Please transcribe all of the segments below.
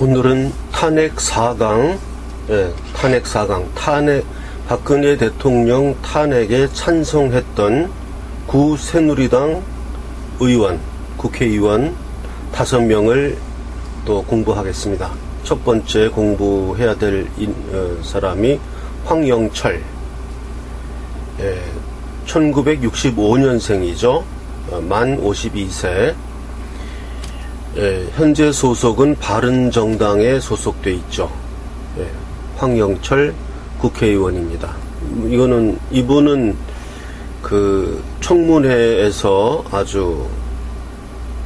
오늘은 탄핵 4강, 탄핵 4강, 박근혜 대통령 탄핵에 찬성했던 구새누리당 의원, 국회의원 5명을 또 공부하겠습니다. 첫 번째 공부해야 될 사람이 황영철, 1965년생이죠. 만 52세. 현재 소속은 바른정당에 소속돼 있죠. 황영철 국회의원입니다. 이분은 그 청문회에서 아주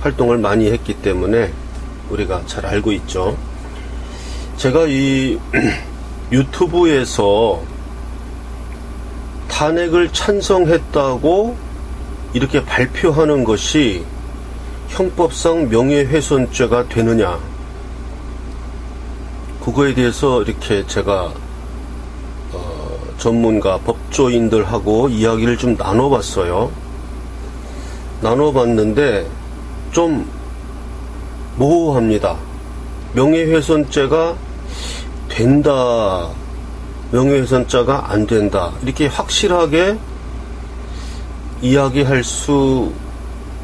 활동을 많이 했기 때문에 우리가 잘 알고 있죠. 제가 이 유튜브에서 탄핵을 찬성했다고 이렇게 발표하는 것이 형법상 명예훼손죄가 되느냐, 그거에 대해서 이렇게 제가 전문가 법조인들하고 이야기를 좀 나눠봤어요. 나눠봤는데 좀 모호합니다. 명예훼손죄가 된다, 명예훼손죄가 안 된다, 이렇게 확실하게 이야기할 수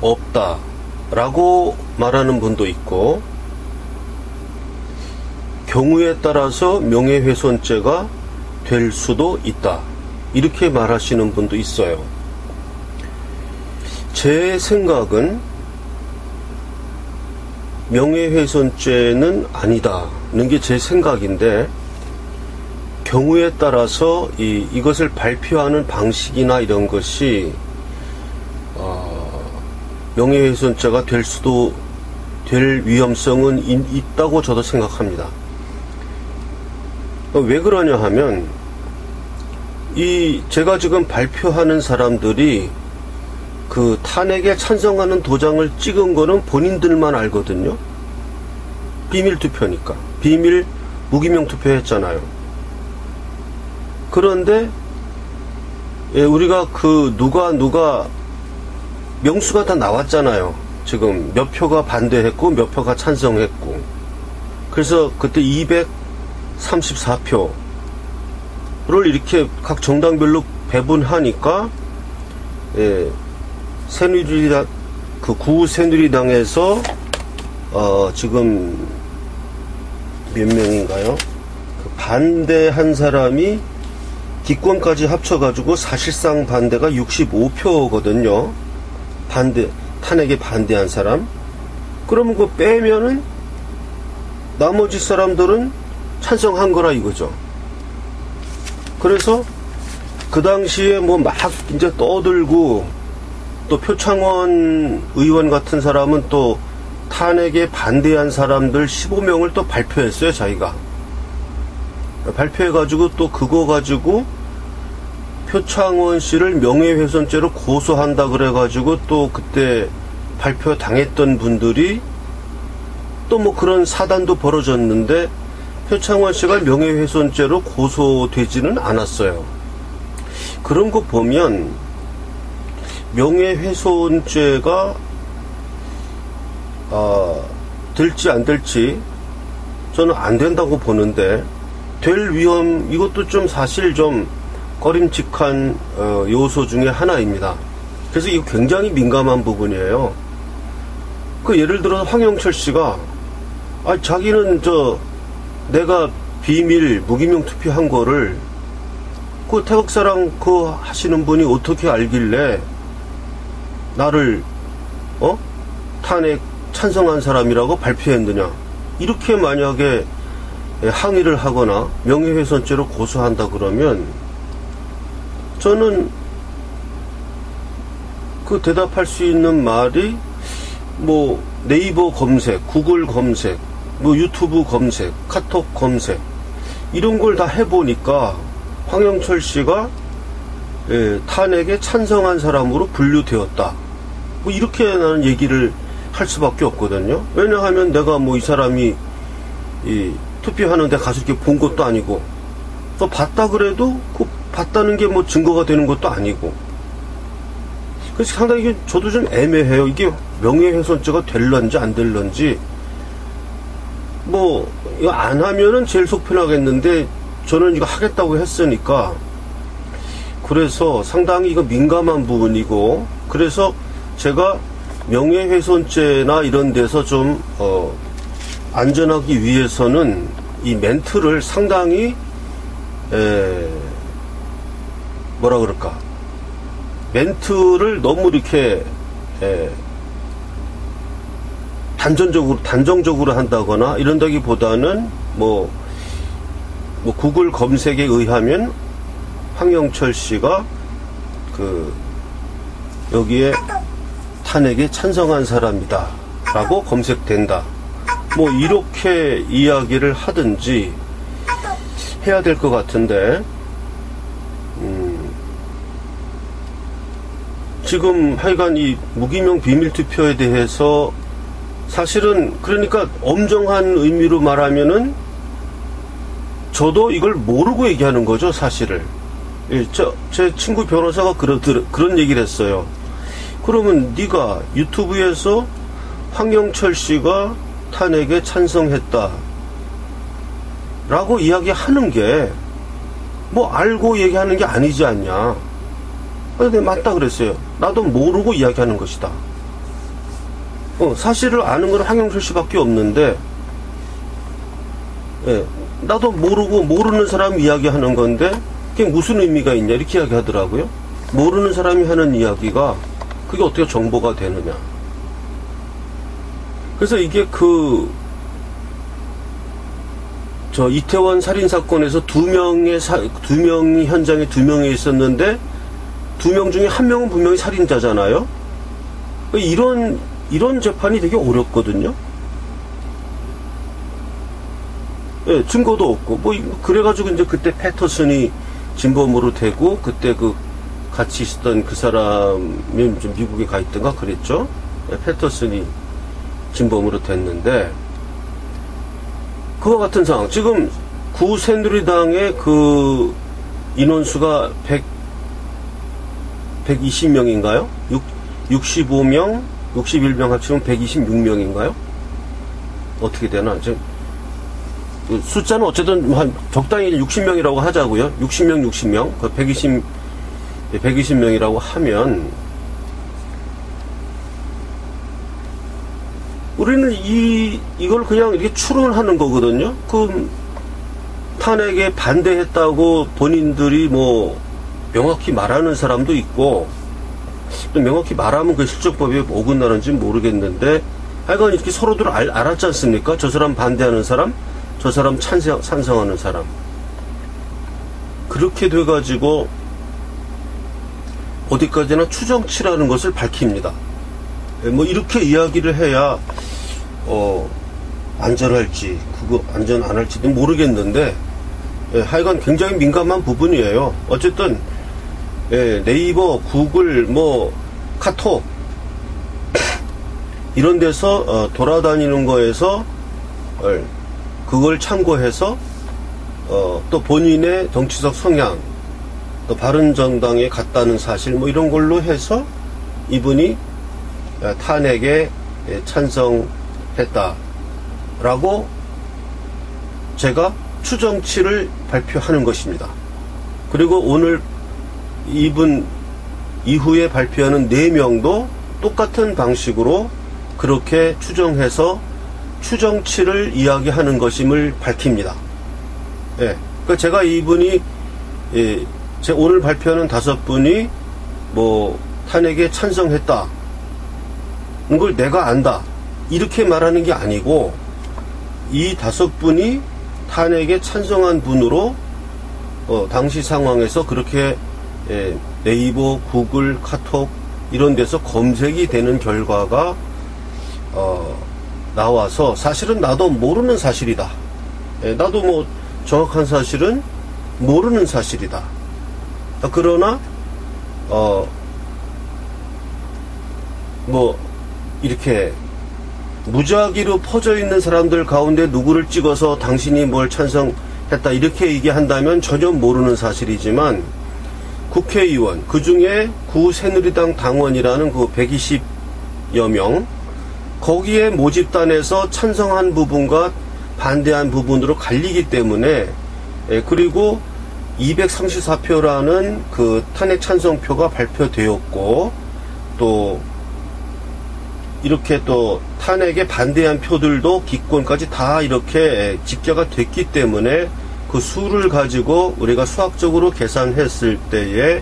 없다 라고 말하는 분도 있고, 경우에 따라서 명예훼손죄가 될 수도 있다, 이렇게 말하시는 분도 있어요. 제 생각은 명예훼손죄는 아니다는 게 제 생각인데, 경우에 따라서 이것을 발표하는 방식이나 이런 것이 명예훼손죄가 될 위험성은 있다고 저도 생각합니다. 왜 그러냐 하면, 제가 지금 발표하는 사람들이 그 탄핵에 찬성하는 도장을 찍은 거는 본인들만 알거든요. 비밀 투표니까. 비밀 무기명 투표했잖아요. 그런데 우리가 누가 명수가 다 나왔잖아요. 지금 몇 표가 반대했고 몇 표가 찬성했고. 그래서 그때 234표를 이렇게 각 정당별로 배분하니까, 새누리당, 구새누리당에서 지금 몇 명인가요? 반대한 사람이 기권까지 합쳐가지고 사실상 반대가 65표거든요. 탄핵에 반대한 사람. 그러면 그거 빼면은 나머지 사람들은 찬성한 거라 이거죠. 그래서 그 당시에 막 이제 떠들고, 또 표창원 의원 같은 사람은 또 탄핵에 반대한 사람들 15명을 또 발표했어요, 자기가. 발표해가지고 또 그거 가지고 표창원 씨를 명예훼손죄로 고소한다 그래가지고 또 그때 발표 당했던 분들이 또 그런 사단도 벌어졌는데, 표창원 씨가 명예훼손죄로 고소되지는 않았어요. 그런 거 보면 명예훼손죄가 될지 안 될지 저는 안 된다고 보는데, 될 위험, 이것도 좀 사실 좀 꺼림칙한 요소 중에 하나입니다. 그래서 이거 굉장히 민감한 부분이에요. 예를 들어서 황영철 씨가 자기는 내가 비밀 무기명 투표한 거를 태극사랑 하시는 분이 어떻게 알길래 나를 탄핵 찬성한 사람이라고 발표했느냐, 이렇게 만약에 항의를 하거나 명예훼손죄로 고소한다 그러면 저는 대답할 수 있는 말이 네이버 검색, 구글 검색, 유튜브 검색, 카톡 검색, 이런 걸 다 해보니까 황영철 씨가 탄핵에 찬성한 사람으로 분류되었다, 이렇게 나는 얘기를 할 수밖에 없거든요. 왜냐하면 내가 이 사람이 투표하는데 가서 이렇게 본 것도 아니고, 또 봤다 그래도 봤다는 게 증거가 되는 것도 아니고, 그래서 상당히 저도 좀 애매해요. 이게 명예훼손죄가 될런지 안 될런지 뭐 이거 안 하면은 제일 속 편하겠는데 저는 이거 하겠다고 했으니까, 그래서 상당히 이거 민감한 부분이고, 그래서 제가 명예훼손죄나 이런 데서 좀 안전하기 위해서는 이 멘트를 상당히 뭐라 그럴까, 멘트를 너무 이렇게 단정적으로 한다거나 이런다기보다는 뭐 구글 검색에 의하면 황영철 씨가 여기에 탄핵에 찬성한 사람이다 라고 검색된다, 뭐 이렇게 이야기를 하든지 해야 될 것 같은데, 지금 하여간 이 무기명 비밀투표에 대해서 사실은, 그러니까 엄정한 의미로 말하면은 저도 이걸 모르고 얘기하는 거죠, 사실을. 제 친구 변호사가 그런 얘기를 했어요. 그러면 네가 유튜브에서 황영철 씨가 탄핵에 찬성했다 라고 이야기하는 게 뭐 알고 얘기하는 게 아니지 않냐. 근데 맞다 그랬어요. 나도 모르고 이야기하는 것이다. 사실을 아는 건 황영철 씨밖에 없는데, 나도 모르는 사람이 이야기하는 건데 그게 무슨 의미가 있냐 이렇게 이야기하더라고요. 모르는 사람이 하는 이야기가 그게 어떻게 정보가 되느냐. 그래서 이게 이태원 살인사건에서 두 명이 현장에 2명이 있었는데 2명 중에 1명은 분명히 살인자잖아요. 이런 재판이 되게 어렵거든요. 증거도 없고, 그래가지고 이제 그때 패터슨이 진범으로 되고, 그때 같이 있었던 그 사람이 좀 미국에 가 있던가 그랬죠. 패터슨이 진범으로 됐는데, 그와 같은 상황. 지금 구새누리당의 인원수가 120명인가요? 65명, 61명 합치면 126명인가요? 어떻게 되나? 숫자는 어쨌든 적당히 60명이라고 하자고요. 60명, 120명이라고 하면, 우리는 이걸 그냥 이렇게 추론하는 거거든요. 탄핵에 반대했다고 본인들이 뭐 명확히 말하는 사람도 있고, 또 명확히 말하면 그 실적법에 어긋나는지 모르겠는데, 하여간 이렇게 서로들 알았지 않습니까? 저 사람 반대하는 사람, 저 사람 찬성하는 사람. 그렇게 돼가지고 어디까지나 추정치라는 것을 밝힙니다. 뭐 이렇게 이야기를 해야 안전할지, 그거 안전 안 할지도 모르겠는데, 하여간 굉장히 민감한 부분이에요. 어쨌든 네이버, 구글, 카톡 이런 데서 돌아다니는 거에서 그걸 참고해서 또 본인의 정치적 성향, 또 바른정당에 갔다는 사실, 뭐 이런 걸로 해서 이분이 탄핵에 찬성했다라고 제가 추정치를 발표하는 것입니다. 그리고 오늘 이분 이후에 발표하는 4명도 똑같은 방식으로 그렇게 추정해서 추정치를 이야기하는 것임을 밝힙니다. 그러니까 제가 이분이, 제가 오늘 발표하는 5분이 탄핵에 찬성했다, 이걸 내가 안다, 이렇게 말하는 게 아니고, 이 5분이 탄핵에 찬성한 분으로 당시 상황에서 그렇게 네이버, 구글, 카톡 이런 데서 검색이 되는 결과가 나와서, 사실은 나도 모르는 사실이다. 나도 정확한 사실은 모르는 사실이다. 그러나 이렇게 무작위로 퍼져 있는 사람들 가운데 누구를 찍어서 당신이 뭘 찬성했다 이렇게 얘기한다면 전혀 모르는 사실이지만, 국회의원, 그 중에 구새누리당 당원이라는 120여 명, 거기에 모집단에서 찬성한 부분과 반대한 부분으로 갈리기 때문에, 그리고 234표라는 그 탄핵 찬성표가 발표되었고, 또 이렇게 또 탄핵에 반대한 표들도 기권까지 다 이렇게 집계가 됐기 때문에 그 수를 가지고 우리가 수학적으로 계산했을 때에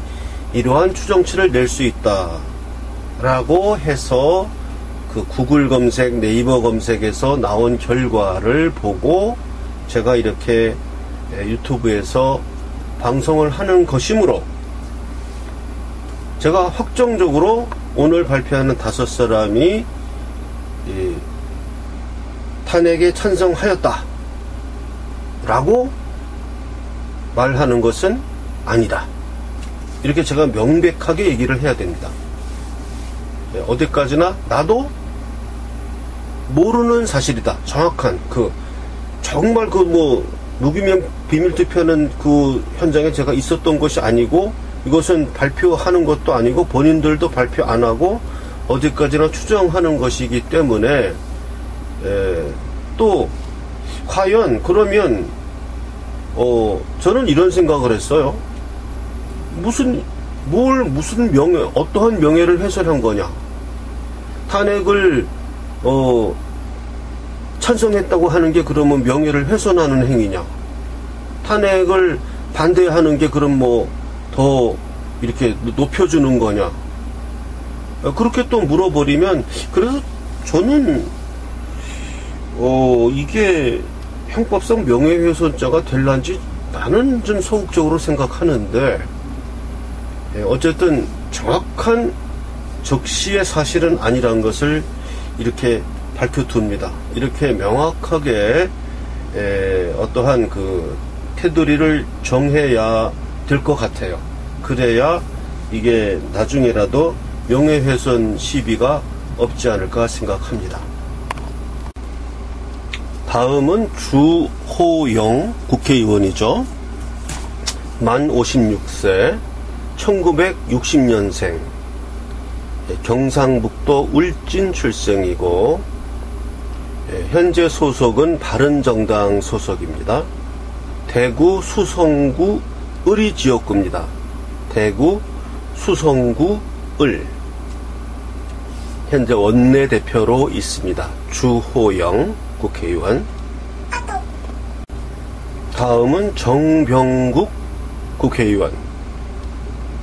이러한 추정치를 낼 수 있다 라고 해서 그 구글 검색, 네이버 검색에서 나온 결과를 보고 제가 이렇게 유튜브에서 방송을 하는 것이므로, 제가 확정적으로 오늘 발표하는 5사람이 탄핵에 찬성하였다 라고 말하는 것은 아니다, 이렇게 제가 명백하게 얘기를 해야 됩니다. 어디까지나 나도 모르는 사실이다, 정확한 정말 무기명 비밀투표는 그 현장에 제가 있었던 것이 아니고, 이것은 발표하는 것도 아니고 본인들도 발표 안 하고 어디까지나 추정하는 것이기 때문에, 또 과연 그러면 저는 이런 생각을 했어요. 무슨 명예, 어떠한 명예를 훼손한 거냐? 탄핵을 찬성했다고 하는 게 그러면 명예를 훼손하는 행위냐? 탄핵을 반대하는 게 그럼 더 이렇게 높여주는 거냐? 그렇게 또 물어버리면, 그래서 저는 이게 형법상 명예훼손자가 될란지 나는 좀 소극적으로 생각하는데, 어쨌든 정확한 적시의 사실은 아니란 것을 이렇게 밝혀둡니다. 이렇게 명확하게 어떠한 그 테두리를 정해야 될 것 같아요. 그래야 이게 나중에라도 명예훼손 시비가 없지 않을까 생각합니다. 다음은 주호영 국회의원이죠. 만 56세, 1960년생, 경상북도 울진 출생이고, 현재 소속은 바른정당 소속입니다. 대구 수성구 을이 지역구입니다. 대구 수성구 을. 현재 원내대표로 있습니다. 주호영 국회의원. 다음은 정병국 국회의원.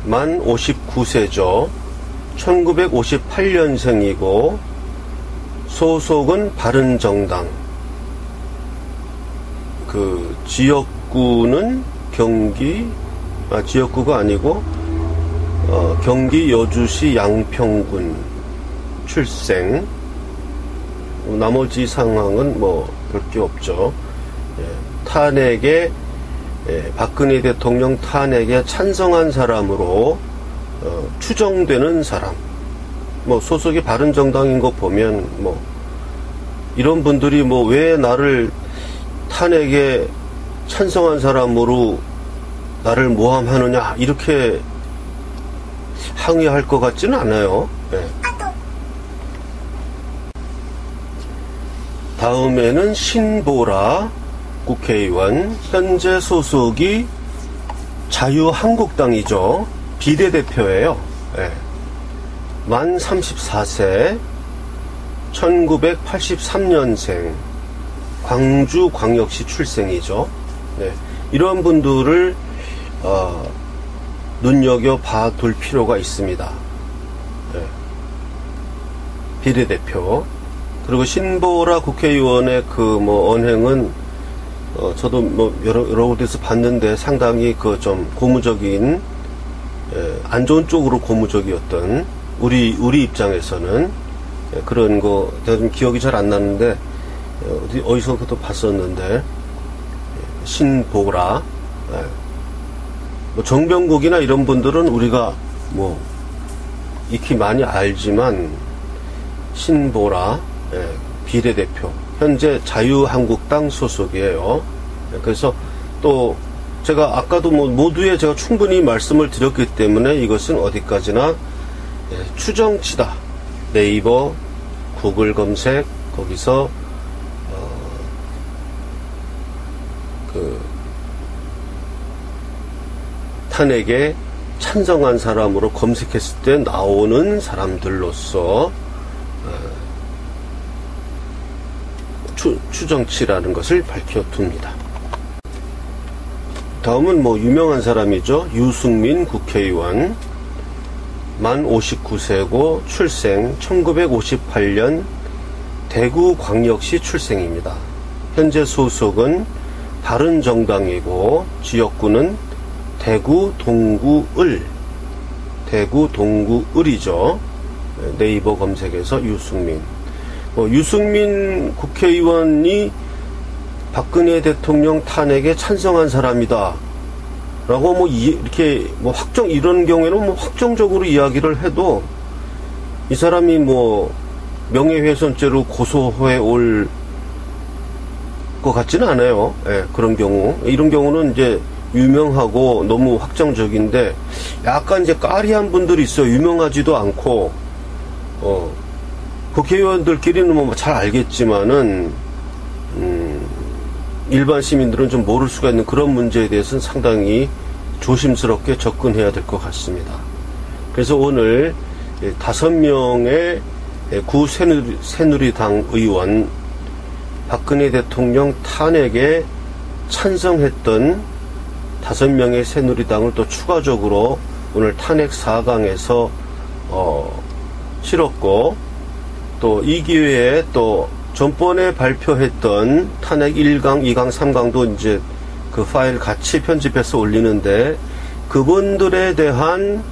만 59세죠. 1958년생이고 소속은 바른정당. 그 지역구는 지역구가 아니고 경기 여주시 양평군 출생. 나머지 상황은 별 게 없죠. 탄핵에 박근혜 대통령 탄핵에 찬성한 사람으로 추정되는 사람. 소속이 바른정당인 거 보면 이런 분들이 왜 나를 탄핵에 찬성한 사람으로 나를 모함하느냐 이렇게 항의할 것 같지는 않아요. 다음에는 신보라 국회의원. 현재 소속이 자유한국당이죠. 비례대표예요. 만 34세, 1983년생, 광주광역시 출생이죠. 이런 분들을 눈여겨봐 둘 필요가 있습니다. 비례대표. 그리고 신보라 국회의원의 언행은 저도 여러 곳에서 봤는데 상당히 좀 고무적인, 안 좋은 쪽으로 고무적이었던, 우리 입장에서는 그런 거 제가 좀 기억이 잘 안 나는데 어디서 또 봤었는데, 신보라, 정병국이나 이런 분들은 우리가 익히 많이 알지만, 신보라 비례대표, 현재 자유한국당 소속이에요. 그래서 또 제가 아까도 모두에 제가 충분히 말씀을 드렸기 때문에 이것은 어디까지나 추정치다. 네이버, 구글 검색, 거기서 탄핵에 찬성한 사람으로 검색했을 때 나오는 사람들로서 추정치라는 것을 밝혀둡니다. 다음은 뭐 유명한 사람이죠. 유승민 국회의원, 만 59세고 출생 1958년 대구광역시 출생입니다. 현재 소속은 바른정당이고 지역구는 대구 동구을이죠. 네이버 검색에서 유승민. 유승민 국회의원이 박근혜 대통령 탄핵에 찬성한 사람이다 라고 이렇게 이런 경우에는 확정적으로 이야기를 해도 이 사람이 명예훼손죄로 고소해 올 것 같지는 않아요. 예, 그런 경우. 이런 경우는 이제 유명하고 너무 확정적인데 약간 이제 까리한 분들이 있어요. 유명하지도 않고, 국회의원들끼리는 잘 알겠지만은, 일반 시민들은 좀 모를 수가 있는 그런 문제에 대해서는 상당히 조심스럽게 접근해야 될 것 같습니다. 그래서 오늘 5명의 구 새누리당 의원, 박근혜 대통령 탄핵에 찬성했던 5명의 새누리당을 또 추가적으로 오늘 탄핵 4강에서 실었고, 또 이 기회에 또 전번에 발표했던 탄핵 1강, 2강, 3강도 이제 그 파일 같이 편집해서 올리는데, 그분들에 대한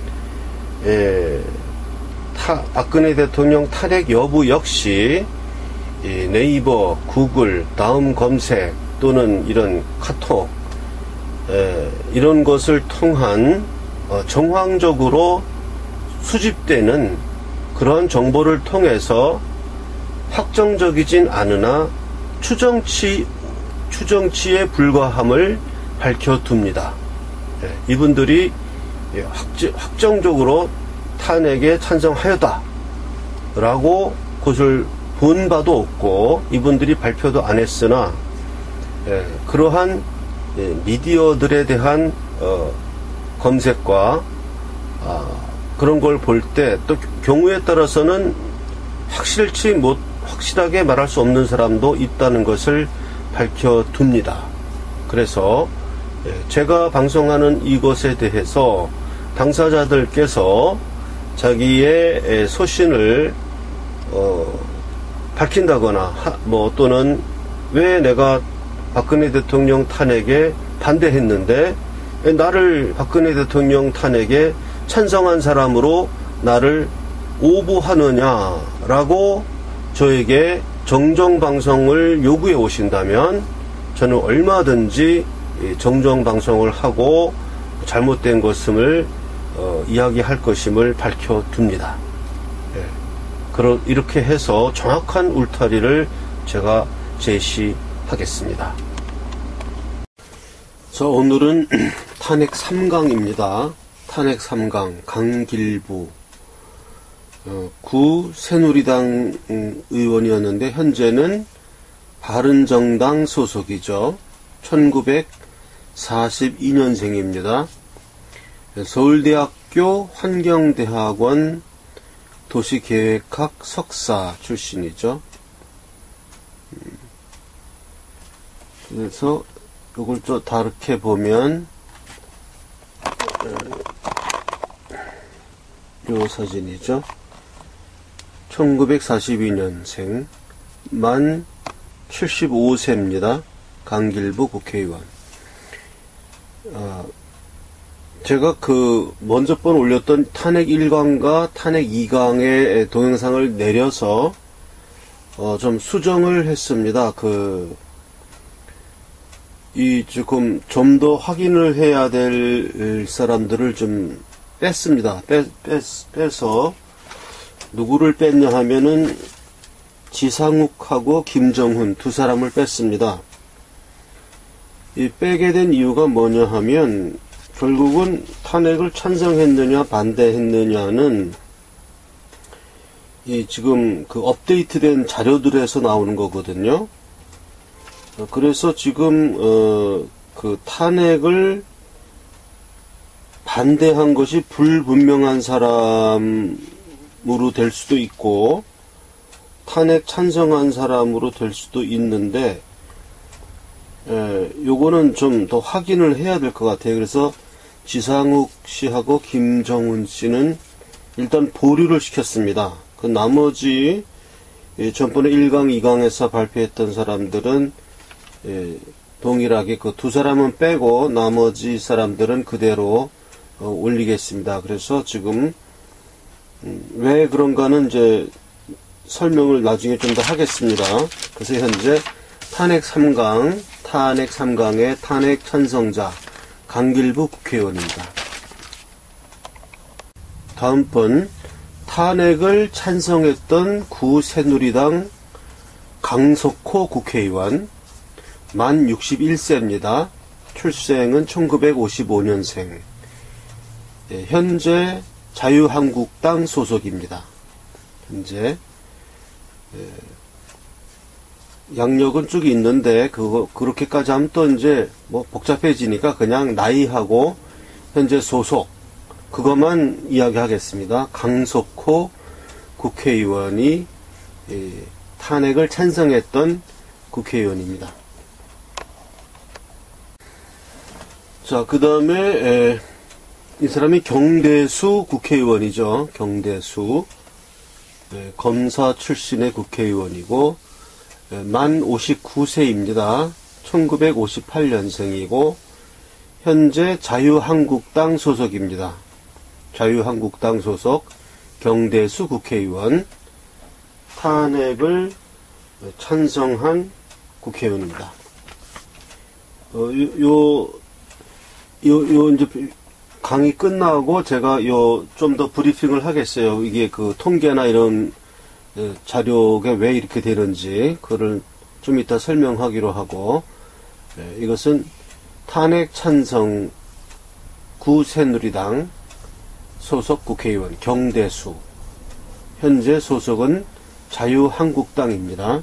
박근혜 대통령 탄핵 여부 역시 네이버, 구글, 다음 검색 또는 이런 카톡 이런 것을 통한 정황적으로 수집되는 그런 정보를 통해서 확정적이진 않으나 추정치에 불과함을 밝혀둡니다. 이분들이 확정적으로 탄핵에 찬성하였다 라고 그것을 본 바도 없고 이분들이 발표도 안 했으나 그러한 미디어들에 대한 검색과 그런 걸 볼 때 또 경우에 따라서는 확실하게 말할 수 없는 사람도 있다는 것을 밝혀둡니다. 그래서 제가 방송하는 이것에 대해서 당사자들께서 자기의 소신을 밝힌다거나 또는 왜 내가 박근혜 대통령 탄핵에 반대했는데 나를 박근혜 대통령 탄핵에 찬성한 사람으로 나를 오부하느냐라고 저에게 정정방송을 요구해 오신다면 저는 얼마든지 정정방송을 하고 잘못된 것임을 이야기할 것임을 밝혀둡니다. 이렇게 해서 정확한 울타리를 제가 제시하겠습니다. 자, 오늘은 탄핵 3강입니다. 탄핵 3강 강길부 구 새누리당 의원이었는데 현재는 바른정당 소속이죠. 1942년생입니다. 서울대학교 환경대학원 도시계획학 석사 출신이죠. 그래서 이걸 또 다르게 보면 요 사진이죠. 1942년생 만 75세입니다. 강길부 국회의원. 제가 먼저 번 올렸던 탄핵 1강과 탄핵 2강의 동영상을 내려서 좀 수정을 했습니다. 지금 좀 더 확인을 해야 될 사람들을 좀 뺐습니다. 빼서 누구를 뺐냐 하면은 지상욱하고 김정훈 두 사람을 뺐습니다. 이 빼게 된 이유가 뭐냐 하면 결국은 탄핵을 찬성했느냐 반대했느냐는 지금 업데이트된 자료들에서 나오는 거거든요. 그래서 지금 그 탄핵을 반대한 것이 불분명한 사람으로 될 수도 있고 탄핵 찬성한 사람으로 될 수도 있는데 요거는 좀 더 확인을 해야 될 것 같아요. 그래서 지상욱 씨하고 김정은 씨는 일단 보류를 시켰습니다. 그 나머지 전번에 1강, 2강에서 발표했던 사람들은 동일하게 그 두 사람은 빼고 나머지 사람들은 그대로 올리겠습니다. 그래서 지금 왜 그런가는 이제 설명을 나중에 좀 더 하겠습니다. 그래서 현재 탄핵 3강의 탄핵 찬성자 강길부 국회의원입니다. 다음 분 탄핵을 찬성했던 구새누리당 강석호 국회의원 만 61세입니다. 출생은 1955년생. 현재 자유한국당 소속입니다. 현재 양력은 쭉 있는데 그렇게까지 하면 또 이제 뭐 복잡해지니까 그냥 나이하고 현재 소속 그것만 이야기하겠습니다. 강석호 국회의원이 탄핵을 찬성했던 국회의원입니다. 자, 그 다음에 이 사람이 경대수 국회의원이죠. 경대수 검사 출신의 국회의원이고 만 59세입니다. 1958년생이고 현재 자유한국당 소속입니다. 자유한국당 소속 경대수 국회의원 탄핵을 찬성한 국회의원입니다. 이제 강의 끝나고 제가 좀 더 브리핑을 하겠어요. 이게 그 통계나 이런 자료가 왜 이렇게 되는지 그걸 좀 이따 설명하기로 하고 이것은 탄핵 찬성 구새누리당 소속 국회의원 경대수 현재 소속은 자유한국당입니다.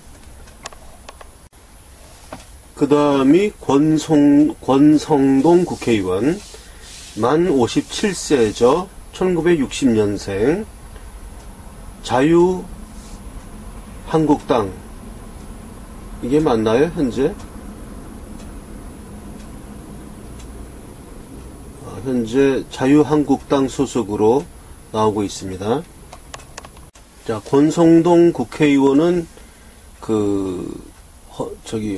그 다음이 권성동 국회의원 만 57세죠. 1960년생 자유한국당 이게 맞나요? 현재 자유한국당 소속으로 나오고 있습니다. 자, 권성동 국회의원은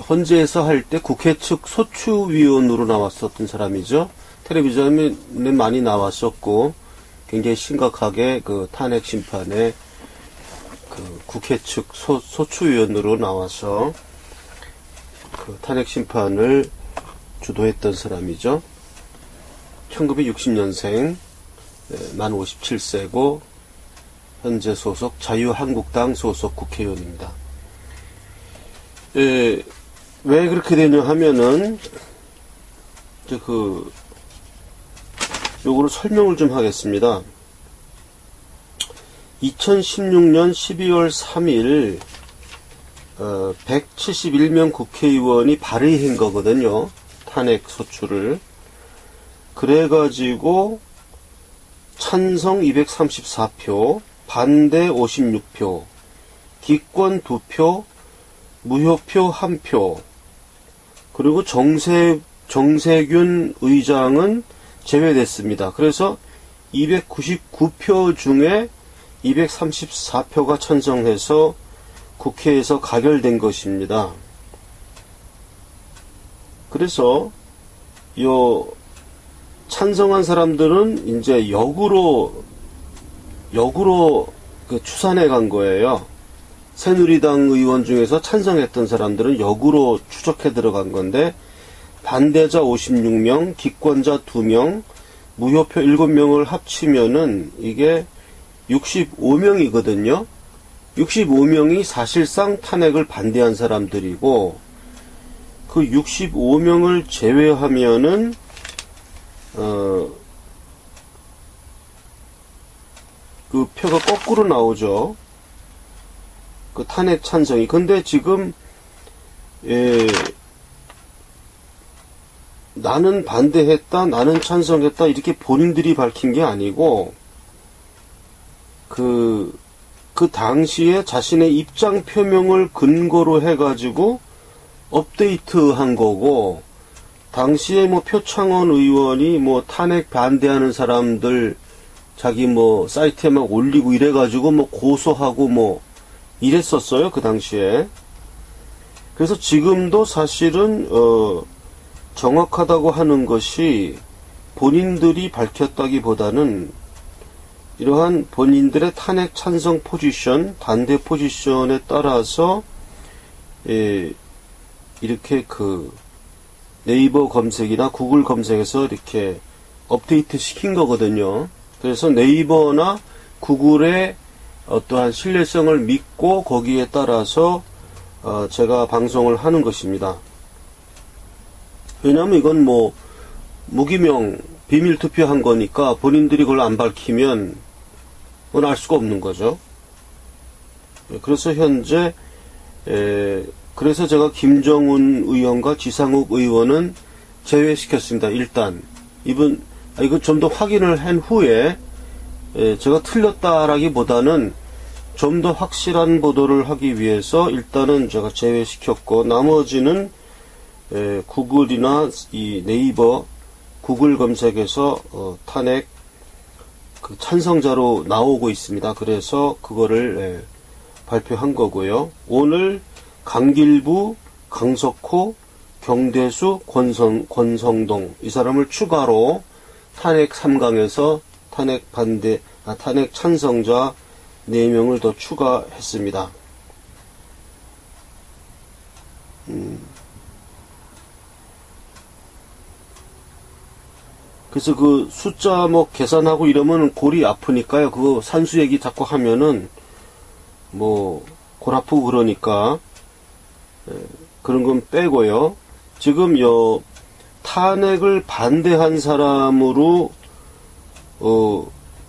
헌재에서 할 때 국회 측 소추위원으로 나왔었던 사람이죠. 텔레비전에 많이 나왔었고, 굉장히 심각하게 그 탄핵 심판에 그 국회 측 소추위원으로 나와서 그 탄핵 심판을 주도했던 사람이죠. 1960년생, 만 57세고, 현재 소속 자유한국당 소속 국회의원입니다. 왜 그렇게 되냐 하면은, 요거를 설명을 좀 하겠습니다. 2016년 12월 3일, 171명 국회의원이 발의한 거거든요. 탄핵 소추를. 그래가지고, 찬성 234표, 반대 56표, 기권 2표, 무효표 1표, 그리고 정세균 의장은 제외됐습니다. 그래서 299표 중에 234표가 찬성해서 국회에서 가결된 것입니다. 그래서 찬성한 사람들은 이제 역으로 추산해 간 거예요. 새누리당 의원 중에서 찬성했던 사람들은 역으로 추적해 들어간 건데, 반대자 56명, 기권자 2명, 무효표 7명을 합치면은 이게 65명이거든요. 65명이 사실상 탄핵을 반대한 사람들이고, 그 65명을 제외하면은 그 표가 거꾸로 나오죠. 그 탄핵 찬성이. 근데 지금 나는 반대했다, 나는 찬성했다, 이렇게 본인들이 밝힌 게 아니고, 그 당시에 자신의 입장 표명을 근거로 해가지고 업데이트 한 거고, 당시에 뭐 표창원 의원이 뭐 탄핵 반대하는 사람들 자기 뭐 사이트에 막 올리고 이래가지고 뭐 고소하고 뭐 이랬었어요, 그 당시에. 그래서 지금도 사실은 정확하다고 하는 것이 본인들이 밝혔다기보다는 이러한 본인들의 탄핵 찬성 포지션, 반대 포지션에 따라서 이렇게 그 네이버 검색이나 구글 검색에서 이렇게 업데이트 시킨 거거든요. 그래서 네이버나 구글의 어떠한 신뢰성을 믿고 거기에 따라서 제가 방송을 하는 것입니다. 왜냐하면 이건 뭐 무기명 비밀 투표한 거니까 본인들이 그걸 안 밝히면 그건 알 수가 없는 거죠. 그래서 현재 그래서 제가 김정은 의원과 지상욱 의원은 제외시켰습니다. 일단 이거 좀 더 확인을 한 후에 제가 틀렸다라기보다는 좀 더 확실한 보도를 하기 위해서 일단은 제가 제외시켰고, 나머지는 구글이나 이 네이버 구글 검색에서 탄핵 그 찬성자로 나오고 있습니다. 그래서 그거를 발표한 거고요. 오늘 강길부, 강석호, 경대수, 권성동 이 사람을 추가로 탄핵 3강에서 탄핵 찬성자 4명을 더 추가했습니다. 그래서 그 숫자 뭐 계산하고 이러면 골이 아프니까요. 그거 산수 얘기 자꾸 하면은 뭐 골 아프고 그러니까 그런 건 빼고요. 지금 탄핵을 반대한 사람으로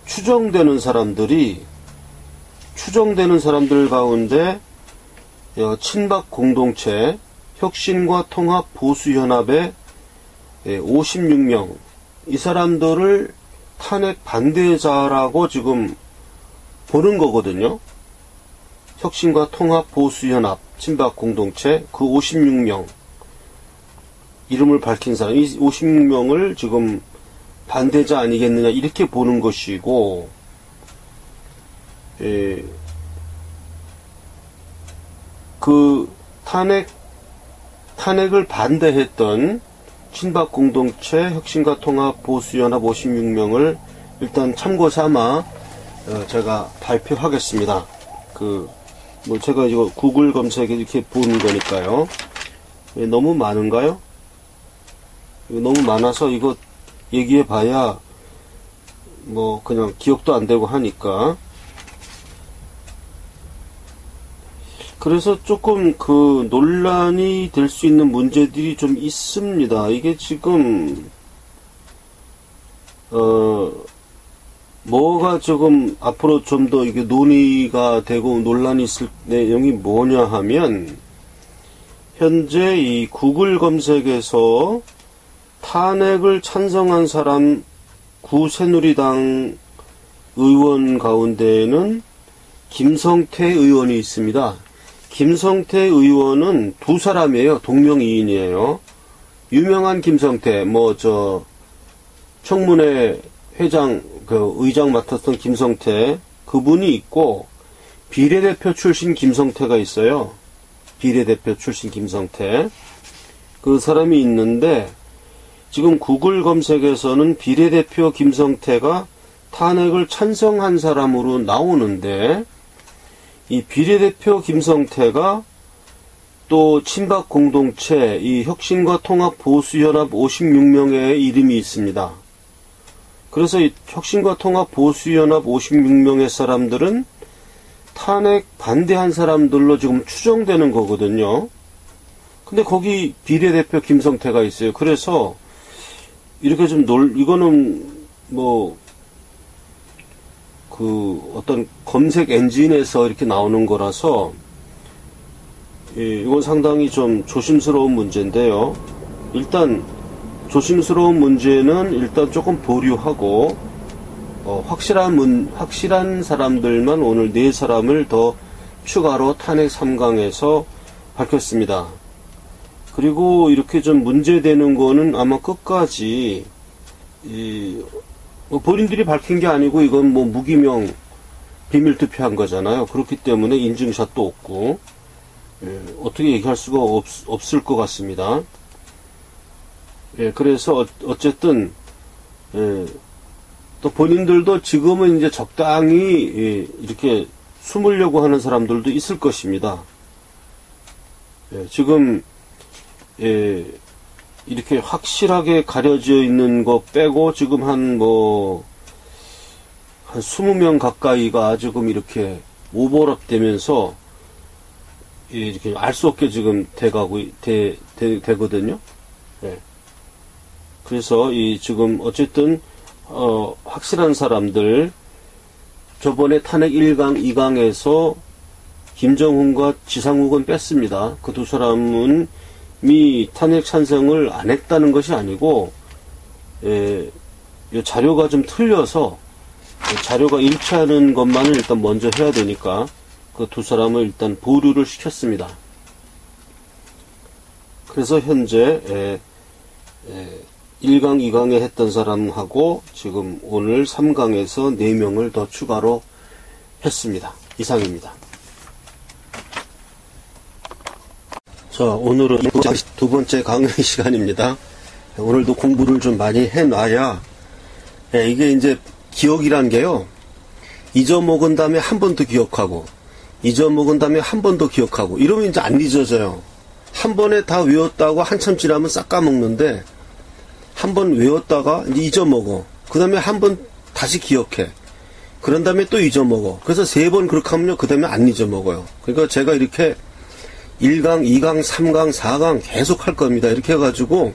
추정되는 사람들 가운데 친박 공동체 혁신과 통합 보수연합의 56명 이 사람들을 탄핵 반대자라고 지금 보는 거거든요. 혁신과 통합 보수연합 친박 공동체 그 56명 이름을 밝힌 사람, 이 56명을 지금 반대자 아니겠느냐 이렇게 보는 것이고, 그 탄핵을 반대했던 친박 공동체 혁신과 통합 보수연합 56명을 일단 참고 삼아 제가 발표하겠습니다. 뭐 제가 이거 구글 검색에 이렇게 보는 거니까요. 너무 많은가요? 너무 많아서 이거 얘기해 봐야 뭐 그냥 기억도 안 되고 하니까. 그래서 조금 그 논란이 될 수 있는 문제들이 좀 있습니다. 이게 지금 뭐가 조금 앞으로 좀 더 이게 논의가 되고 논란이 있을 내용이 뭐냐 하면, 현재 이 구글 검색에서 탄핵을 찬성한 사람 구새누리당 의원 가운데에는 김성태 의원이 있습니다. 김성태 의원은 두 사람이에요. 동명이인이에요. 유명한 김성태, 청문회 회장, 의장 맡았던 김성태, 그분이 있고, 비례대표 출신 김성태가 있어요. 비례대표 출신 김성태. 그 사람이 있는데, 지금 구글 검색에서는 비례대표 김성태가 탄핵을 찬성한 사람으로 나오는데, 이 비례대표 김성태가 또 친박 공동체, 이 혁신과 통합 보수연합 56명의 이름이 있습니다. 그래서 이 혁신과 통합 보수연합 56명의 사람들은 탄핵 반대한 사람들로 지금 추정되는 거거든요. 근데 거기 비례대표 김성태가 있어요. 그래서 이렇게 좀 이거는 어떤 검색 엔진에서 이렇게 나오는 거라서, 이건 상당히 좀 조심스러운 문제인데요. 일단 조심스러운 문제는 일단 조금 보류하고, 확실한 사람들만 오늘 4사람을 더 추가로 탄핵 3강에서 밝혔습니다. 그리고 이렇게 좀 문제되는 거는 아마 끝까지, 본인들이 밝힌 게 아니고 이건 뭐 무기명 비밀 투표한 거잖아요. 그렇기 때문에 인증샷도 없고, 어떻게 얘기할 수가 없을 것 같습니다. 그래서 어쨌든 또 본인들도 지금은 이제 적당히 이렇게 숨으려고 하는 사람들도 있을 것입니다. 지금 이렇게 확실하게 가려져 있는 거 빼고 지금 한 20명 가까이가 지금 이렇게 오버랩 되면서 이렇게 알 수 없게 지금 되거든요. 그래서 지금 어쨌든 확실한 사람들, 저번에 탄핵 1강, 2강에서 김정은과 지상욱은 뺐습니다. 그 두 사람은 이미 탄핵 찬성을 안 했다는 것이 아니고, 이 자료가 좀 틀려서, 자료가 일치하는 것만을 일단 먼저 해야 되니까, 그 두 사람을 일단 보류를 시켰습니다. 그래서 현재, 1강, 2강에 했던 사람하고 지금 오늘 3강에서 4명을 더 추가로 했습니다. 이상입니다. 자, 오늘은 두 번째 강의 시간입니다. 오늘도 공부를 좀 많이 해놔야, 이게 이제 기억이란 게요, 잊어먹은 다음에 한 번 더 기억하고, 잊어먹은 다음에 한 번 더 기억하고, 이러면 이제 안 잊어져요. 한 번에 다 외웠다고 한참 지나면 싹 까먹는데, 한 번 외웠다가 이제 잊어먹어. 그 다음에 한 번 다시 기억해. 그런 다음에 또 잊어먹어. 그래서 3번 그렇게 하면요, 그 다음에 안 잊어먹어요. 그러니까 제가 이렇게 1강, 2강, 3강, 4강 계속 할 겁니다. 이렇게 해가지고,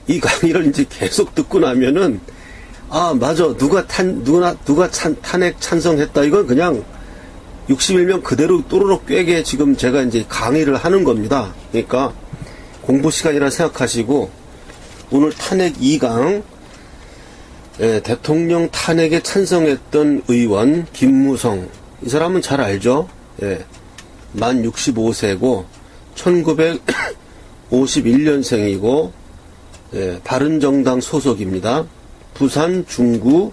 이 강의를 이제 계속 듣고 나면은, 아, 맞아. 누가 탄핵 찬성했다. 이건 그냥 61명 그대로 또르륵 꿰게 지금 제가 이제 강의를 하는 겁니다. 그러니까 공부 시간이라 생각하시고, 오늘 탄핵 2강, 대통령 탄핵에 찬성했던 의원 김무성, 이 사람은 잘 알죠? 만 65세고 1951년생이고 바른정당 소속입니다. 부산 중구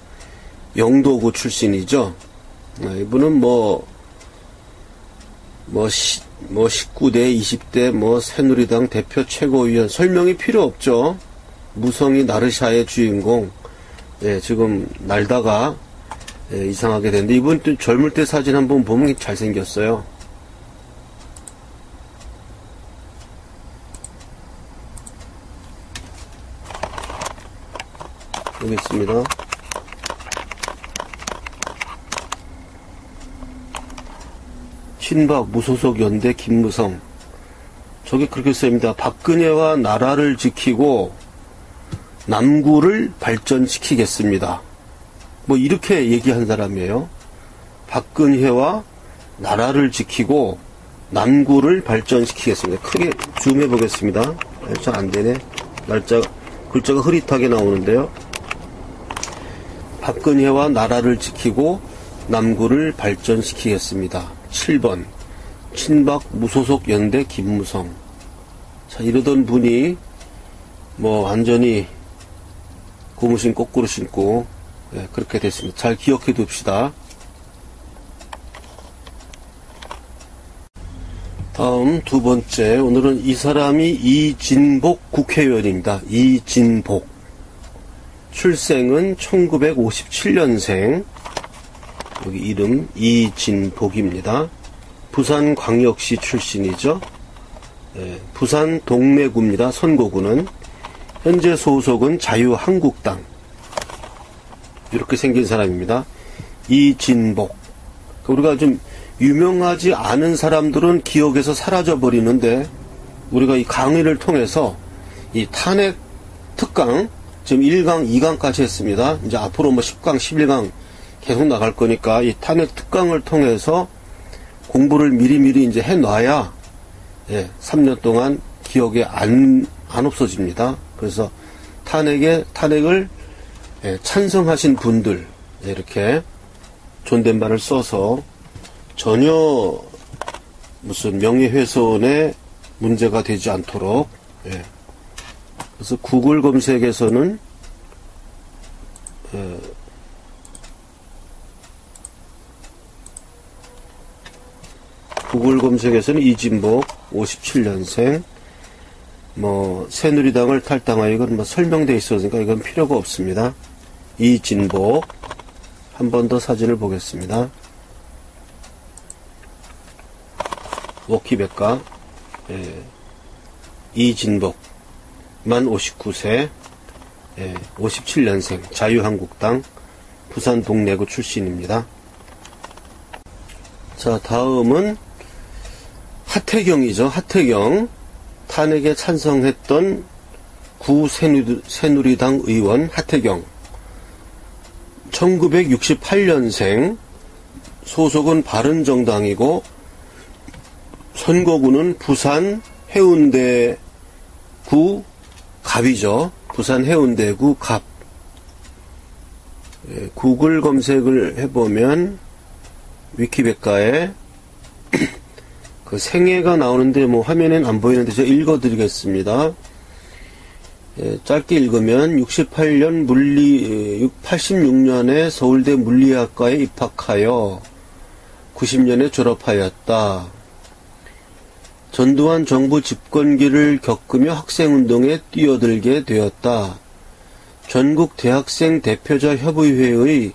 영도구 출신이죠. 이분은 19대, 20대 새누리당 대표 최고위원, 설명이 필요 없죠. 무성이 나르샤의 주인공. 지금 날다가 이상하게 됐는데, 이분 또 젊을 때 사진 한번 보면 잘생겼어요. 여기 있습니다. 친박 무소속 연대 김무성. 저게 그렇게 써입니다. 박근혜와 나라를 지키고 남구를 발전시키겠습니다. 이렇게 얘기한 사람이에요. 박근혜와 나라를 지키고 남구를 발전시키겠습니다. 크게 줌해 보겠습니다. 잘 안 되네. 글자가 흐릿하게 나오는데요. 박근혜와 나라를 지키고 남구를 발전시키겠습니다. 7번 친박 무소속 연대 김무성. 자, 이러던 분이 완전히 고무신 거꾸로 신고 그렇게 됐습니다. 잘 기억해 둡시다. 다음 두 번째, 오늘은 이 사람이 이진복 국회의원입니다. 이진복. 출생은 1957년생. 여기 이름 이진복입니다. 부산광역시 출신이죠. 부산 동래구입니다. 선거구는. 현재 소속은 자유한국당. 이렇게 생긴 사람입니다. 이진복. 우리가 좀 유명하지 않은 사람들은 기억에서 사라져버리는데, 우리가 이 강의를 통해서 이 탄핵 특강, 지금 1강, 2강까지 했습니다. 이제 앞으로 10강, 11강 계속 나갈 거니까 이 탄핵 특강을 통해서 공부를 미리미리 이제 해놔야 3년 동안 기억에 안 없어집니다. 그래서 탄핵을 찬성하신 분들, 이렇게 존댓말을 써서 전혀 무슨 명예훼손에 문제가 되지 않도록, 그래서 구글 검색에서는 이진복 57년생 새누리당을 탈당하여 이건 설명되어 있으니까 이건 필요가 없습니다. 이진복 한 번 더 사진을 보겠습니다. 워키백과 이진복 만 59세 57년생 자유한국당 부산 동래구 출신입니다. 자, 다음은 하태경이죠. 하태경 탄핵에 찬성했던 새누리당 의원 하태경 1968년생 소속은 바른정당이고 선거구는 부산 해운대구 갑이죠. 부산 해운대구 갑. 구글 검색을 해보면 위키백과에 그 생애가 나오는데 화면엔 안 보이는데 제가 읽어드리겠습니다. 짧게 읽으면 86년에 서울대 물리학과에 입학하여 90년에 졸업하였다. 전두환 정부 집권기를 겪으며 학생운동에 뛰어들게 되었다. 전국 대학생 대표자 협의회의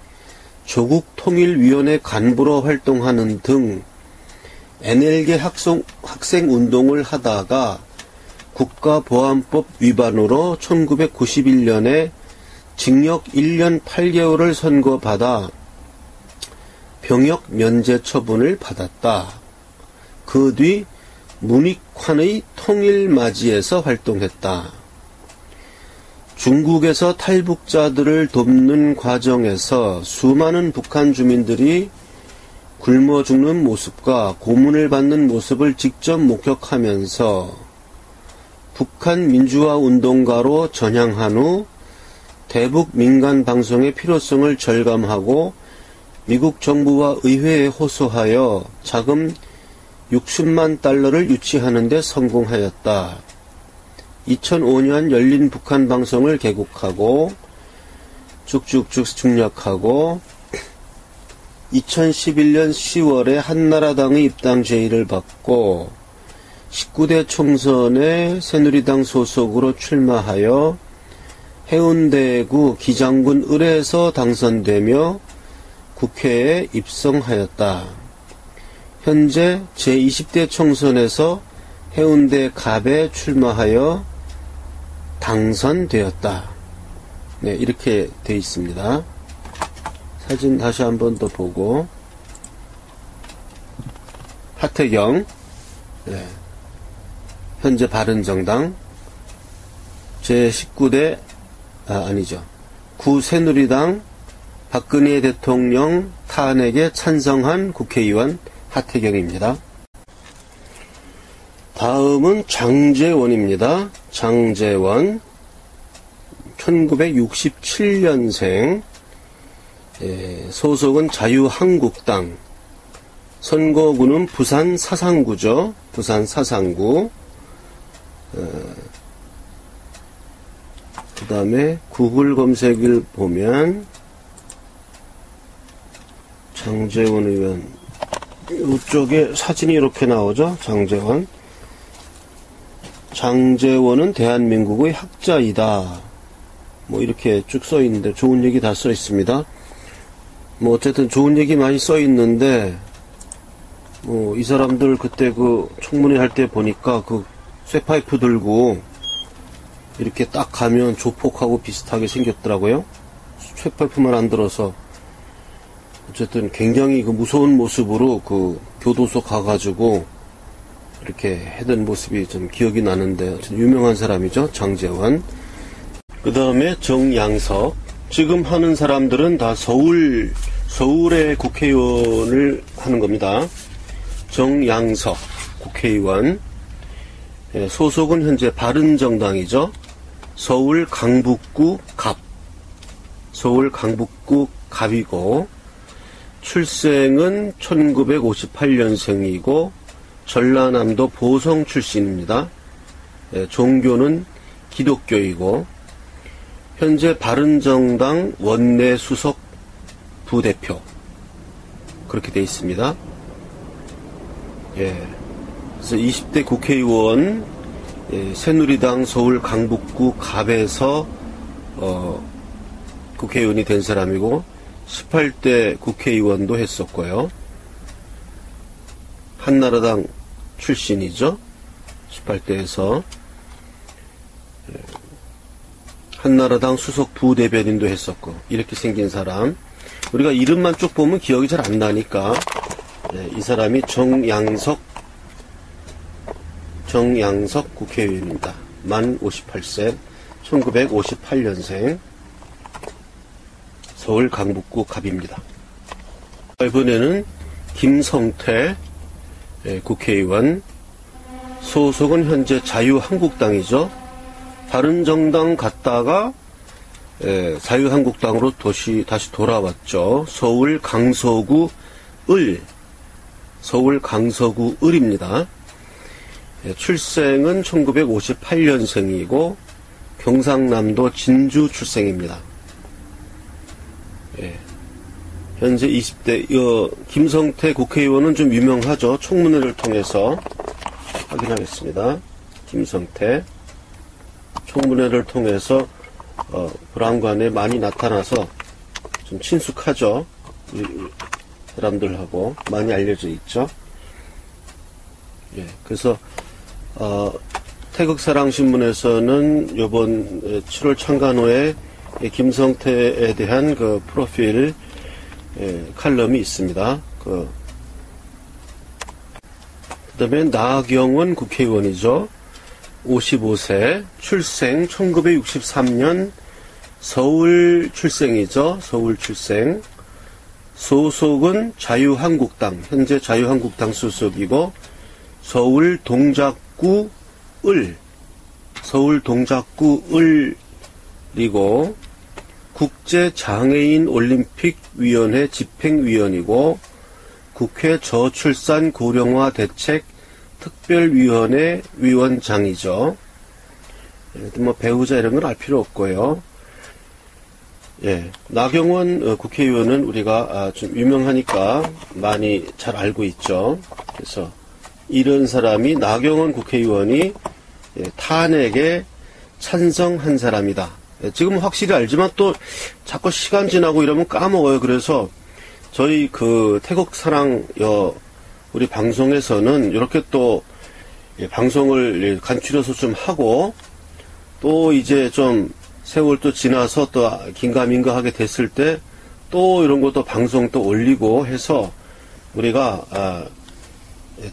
조국통일위원회 간부로 활동하는 등 NL계 학생운동을 하다가 국가보안법 위반으로 1991년에 징역 1년 8개월을 선고받아 병역 면제 처분을 받았다. 그 뒤 문익환의 통일맞이에서 활동했다. 중국에서 탈북자들을 돕는 과정에서 수많은 북한 주민들이 굶어 죽는 모습과 고문을 받는 모습을 직접 목격하면서 북한 민주화 운동가로 전향한 후 대북 민간 방송의 필요성을 절감하고 미국 정부와 의회에 호소하여 자금 60만 달러를 유치하는 데 성공하였다. 2005년 열린 북한 방송을 개국하고 쭉쭉쭉 중략하고 2011년 10월에 한나라당의 입당 제의를 받고 19대 총선에 새누리당 소속으로 출마하여 해운대구 기장군 을에서 당선되며 국회에 입성하였다. 현재 제20대 총선에서 해운대 갑에 출마하여 당선되었다. 네, 이렇게 되어 있습니다. 사진 다시 한 번 더 보고 하태경 현재 바른정당 제19대 구새누리당 박근혜 대통령 탄핵에 찬성한 국회의원 하태경입니다. 다음은 장제원입니다. 장제원 1967년생 소속은 자유한국당 선거구는 부산 사상구죠. 부산 사상구. 그 다음에 구글 검색을 보면 장제원 의원 이쪽에 사진이 이렇게 나오죠. 장제원은 대한민국의 학자이다. 이렇게 쭉 써 있는데 좋은 얘기 다 써 있습니다. 어쨌든 좋은 얘기 많이 써 있는데 이 사람들 그때 그 청문회 할 때 보니까 그 쇠파이프 들고 이렇게 딱 가면 조폭하고 비슷하게 생겼더라고요. 쇠파이프만 안 들어서 어쨌든 굉장히 그 무서운 모습으로 그 교도소 가가지고 이렇게 해던 모습이 좀 기억이 나는데 유명한 사람이죠. 장제원. 그 다음에 정양석. 지금 하는 사람들은 다 서울의 국회의원을 하는 겁니다. 정양석 국회의원. 소속은 현재 바른정당이죠. 서울 강북구 갑. 서울 강북구 갑이고, 출생은 1958년생이고, 전라남도 보성 출신입니다. 종교는 기독교이고, 현재 바른정당 원내 수석 부대표. 그렇게 되어 있습니다. 예. 그래서 20대 국회의원, 새누리당 서울 강북구 갑에서, 국회의원이 된 사람이고, 18대 국회의원도 했었고요. 한나라당 출신이죠. 18대에서. 한나라당 수석 부대변인도 했었고, 이렇게 생긴 사람. 우리가 이름만 쭉 보면 기억이 잘 안 나니까, 이 사람이 정양석 국회의원입니다. 만 58세, 1958년생, 서울 강북구 갑입니다. 이번에는 김성태 국회의원, 소속은 현재 자유한국당이죠. 바른정당 갔다가 자유한국당으로 다시 돌아왔죠. 서울 강서구 을입니다. 출생은 1958년생이고 경상남도 진주 출생입니다. 현재 20대. 김성태 국회의원은 좀 유명하죠. 청문회를 통해서 확인하겠습니다. 김성태 청문회를 통해서 불안관에 많이 나타나서 좀 친숙하죠. 우리 사람들하고 많이 알려져 있죠. 그래서 태극사랑신문에서는 이번 7월 창간호에 김성태에 대한 그 프로필 칼럼이 있습니다. 그 다음에 나경원 국회의원이죠. 55세, 출생 1963년 서울 출생이죠. 서울 출생. 소속은 자유한국당, 현재 자유한국당 소속이고 서울 동작구 을이고 국제장애인 올림픽위원회 집행위원이고 국회 저출산 고령화 대책 특별위원회 위원장이죠. 뭐 배우자 이런 건 알 필요 없고요. 나경원 국회의원은 우리가 좀 유명하니까 많이 잘 알고 있죠. 그래서 이런 사람이, 나경원 국회의원이 탄핵에 찬성한 사람이다. 지금 확실히 알지만 또 자꾸 시간 지나고 이러면 까먹어요. 그래서 저희 그 태극사랑 우리 방송에서는 이렇게 또 방송을 간추려서 좀 하고, 또 이제 좀 세월 또 지나서 또 긴가민가 하게 됐을 때 또 이런 것도 방송 또 올리고 해서 우리가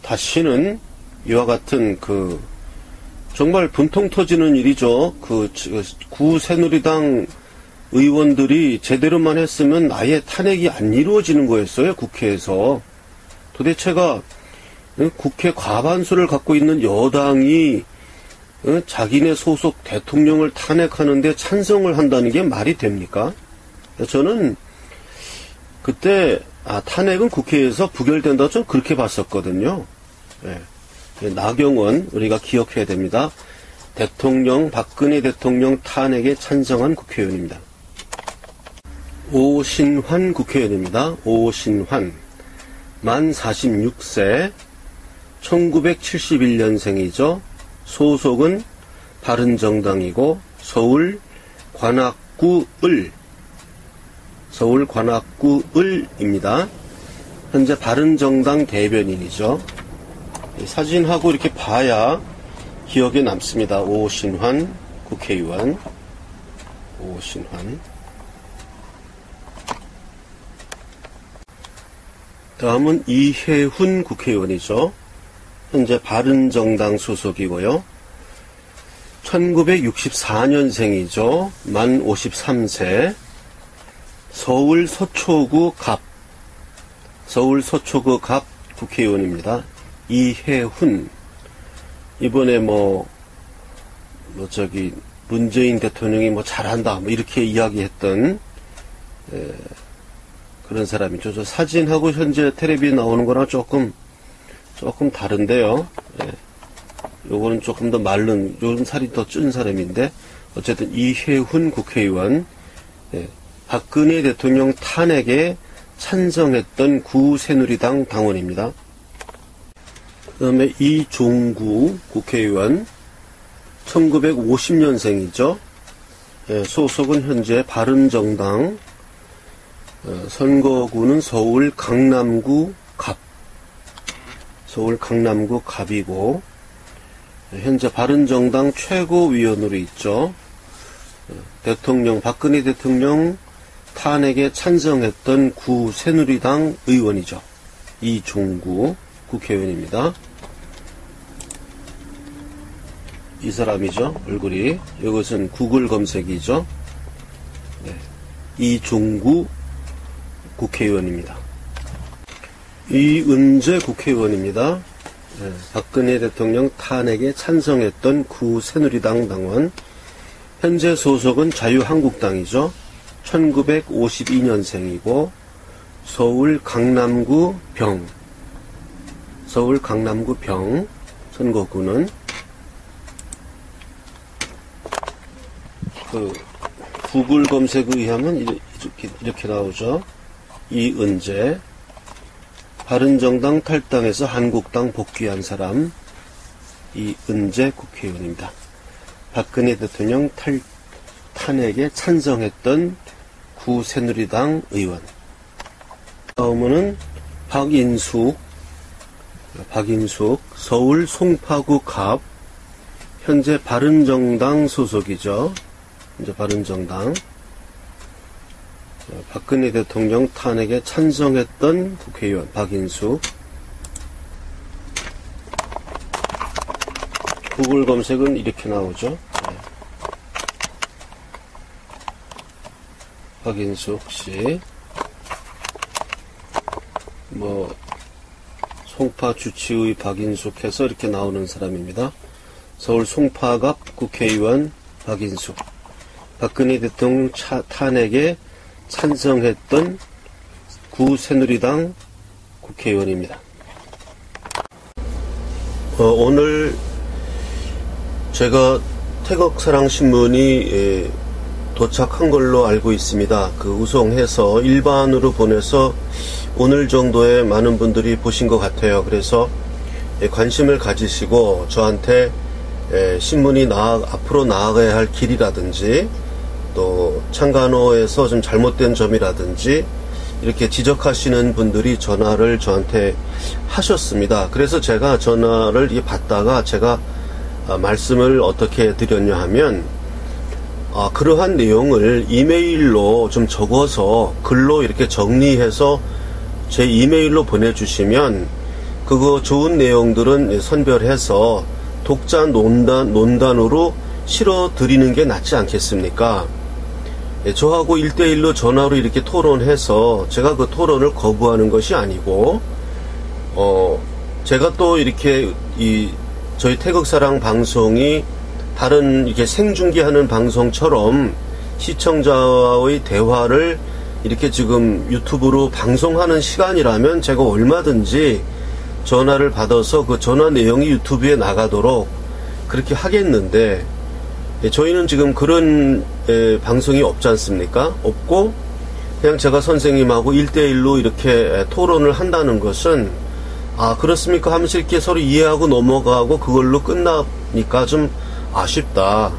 다시는 이와 같은 그 정말 분통 터지는 일이죠. 그 구새누리당 의원들이 제대로만 했으면 아예 탄핵이 안 이루어지는 거였어요. 국회에서. 도대체가 국회 과반수를 갖고 있는 여당이 자기네 소속 대통령을 탄핵하는데 찬성을 한다는 게 말이 됩니까? 저는 그때 탄핵은 국회에서 부결된다, 좀 그렇게 봤었거든요. 나경원 우리가 기억해야 됩니다. 대통령, 박근혜 대통령 탄핵에 찬성한 국회의원입니다. 오신환 국회의원입니다. 오신환, 만 46세, 1971년생이죠. 소속은 바른정당이고 서울 관악구 을입니다. 현재 바른정당 대변인이죠. 사진하고 이렇게 봐야 기억에 남습니다. 오신환 국회의원. 오신환. 다음은 이혜훈 국회의원이죠. 현재 바른정당 소속이고요. 1964년생이죠. 만 53세. 서울 서초구 갑 국회의원입니다. 이혜훈. 이번에 문재인 대통령이 뭐 잘한다, 뭐 이렇게 이야기했던 그런 사람이죠. 저 사진하고 현재 텔레비에 나오는 거랑 조금 다른데요. 요거는 조금 더 마른, 요즘 살이 더 찐 사람인데, 어쨌든 이혜훈 국회의원, 박근혜 대통령 탄핵에 찬성했던 구새누리당 당원입니다. 그 다음에 이종구 국회의원, 1950년생이죠. 소속은 현재 바른정당, 선거구는 서울 강남구 갑이고, 현재 바른정당 최고위원으로 있죠. 박근혜 대통령 탄핵에 찬성했던 구새누리당 의원이죠. 이종구 국회의원입니다. 이 사람이죠. 얼굴이. 이것은 구글 검색이죠. 이종구 국회의원입니다. 이은재 국회의원입니다. 박근혜 대통령 탄핵에 찬성했던 구새누리당 당원. 현재 소속은 자유한국당이죠. 1952년생이고 서울 강남구 병 선거구는 구글 검색에 의하면 이렇게 나오죠. 이은재, 바른정당 탈당해서 한국당 복귀한 사람, 이은재 국회의원입니다. 박근혜 대통령 탄핵에 찬성했던 구새누리당 의원. 다음은 박인숙, 서울 송파구 갑, 현재 바른정당 소속이죠. 현재 바른정당. 박근혜 대통령 탄핵에 찬성했던 국회의원 박인숙. 구글 검색은 이렇게 나오죠. 박인숙 씨. 송파 주치의 박인숙 해서 이렇게 나오는 사람입니다. 서울 송파갑 국회의원 박인숙. 박근혜 대통령 탄핵에 찬성했던 구새누리당 국회의원입니다. 오늘 제가 태극사랑신문이 도착한 걸로 알고 있습니다. 우송해서 일반으로 보내서 오늘 정도에 많은 분들이 보신 것 같아요. 그래서 관심을 가지시고 저한테 신문이 앞으로 나아가야 할 길이라든지 또 창간호에서 좀 잘못된 점이라든지 이렇게 지적하시는 분들이 전화를 저한테 하셨습니다. 그래서 제가 전화를 받다가 제가 말씀을 어떻게 드렸냐 하면 그러한 내용을 이메일로 좀 적어서 글로 이렇게 정리해서 제 이메일로 보내주시면 그거 좋은 내용들은 선별해서 독자 논단으로 실어드리는 게 낫지 않겠습니까? 저하고 1대1로 전화로 이렇게 토론해서 제가 그 토론을 거부하는 것이 아니고 제가 또 이렇게 저희 태극사랑 방송이 다른 이렇게 생중계하는 방송처럼 시청자와의 대화를 이렇게 지금 유튜브로 방송하는 시간이라면 제가 얼마든지 전화를 받아서 그 전화 내용이 유튜브에 나가도록 그렇게 하겠는데 저희는 지금 그런 방송이 없지 않습니까? 없고 그냥 제가 선생님하고 1대1로 이렇게 토론을 한다는 것은 그렇습니까 하면서 이렇게 서로 이해하고 넘어가고 그걸로 끝나니까 좀 아쉽다.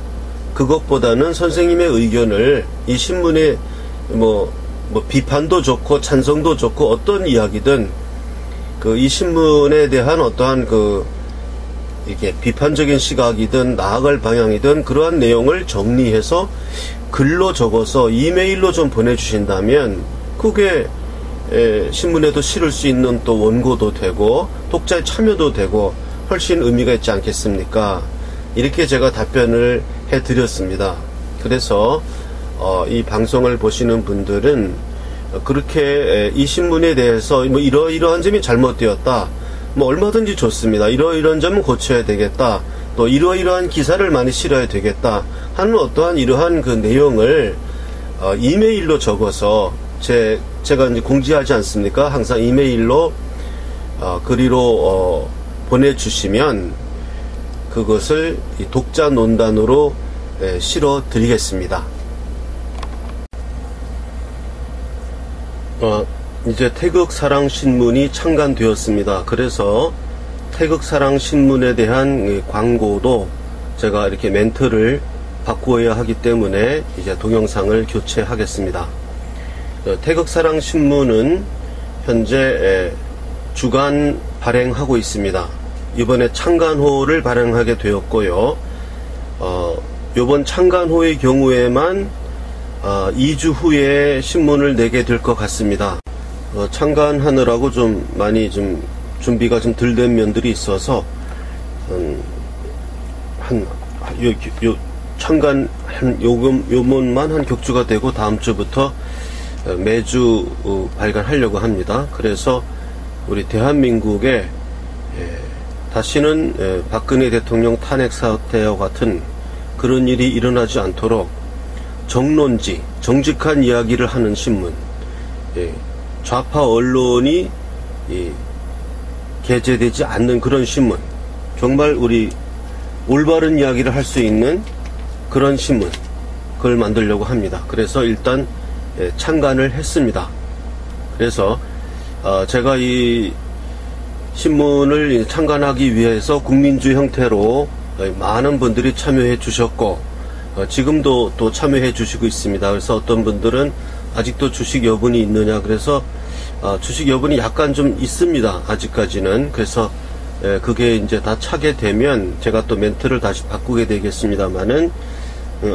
그것보다는 선생님의 의견을 이 신문에 비판도 좋고 찬성도 좋고 어떤 이야기든 이 신문에 대한 어떠한 이게 비판적인 시각이든 나아갈 방향이든 그러한 내용을 정리해서 글로 적어서 이메일로 좀 보내주신다면 그게 신문에도 실을 수 있는 또 원고도 되고 독자의 참여도 되고 훨씬 의미가 있지 않겠습니까? 이렇게 제가 답변을 해드렸습니다. 그래서 이 방송을 보시는 분들은 그렇게 이 신문에 대해서 이러이러한 점이 잘못되었다. 얼마든지 좋습니다. 이런 점은 고쳐야 되겠다. 또 이러이러한 기사를 많이 실어야 되겠다 하는 어떠한 이러한 그 내용을 이메일로 적어서 제가 이제 공지하지 않습니까? 항상 이메일로 그리로 보내주시면 그것을 독자 논단으로 실어 드리겠습니다. 이제 태극사랑신문이 창간되었습니다. 그래서 태극사랑신문에 대한 광고도 제가 이렇게 멘트를 바꾸어야 하기 때문에 이제 동영상을 교체하겠습니다. 태극사랑신문은 현재 주간 발행하고 있습니다. 이번에 창간호를 발행하게 되었고요. 이번 창간호의 경우에만 2주 후에 신문을 내게 될 것 같습니다. 창간하느라고 좀 많이 좀 준비가 좀 덜 된 면들이 있어서 창간 요번만 한 격주가 되고 다음 주부터 매주 발간하려고 합니다. 그래서 우리 대한민국에 다시는 박근혜 대통령 탄핵 사태와 같은 그런 일이 일어나지 않도록 정론지, 정직한 이야기를 하는 신문, 좌파 언론이 게재되지 않는 그런 신문, 정말 우리 올바른 이야기를 할 수 있는 그런 신문, 그걸 만들려고 합니다. 그래서 일단 창간을 했습니다. 그래서 제가 이 신문을 창간하기 위해서 국민주 형태로 많은 분들이 참여해 주셨고 지금도 또 참여해 주시고 있습니다. 그래서 어떤 분들은 아직도 주식 여분이 있느냐, 그래서 주식 여분이 약간 좀 있습니다. 아직까지는. 그래서 그게 이제 다 차게 되면 제가 또 멘트를 다시 바꾸게 되겠습니다만은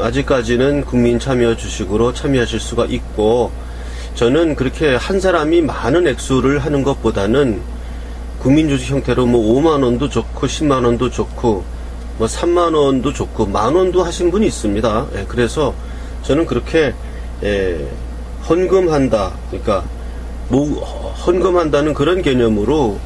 아직까지는 국민 참여 주식으로 참여하실 수가 있고, 저는 그렇게 한 사람이 많은 액수를 하는 것보다는 국민 주식 형태로 뭐 5만원도 좋고 10만원도 좋고 뭐 3만원도 좋고 만원도 하신 분이 있습니다. 그래서 저는 그렇게 헌금한다, 그러니까 헌금한다는 그런 개념으로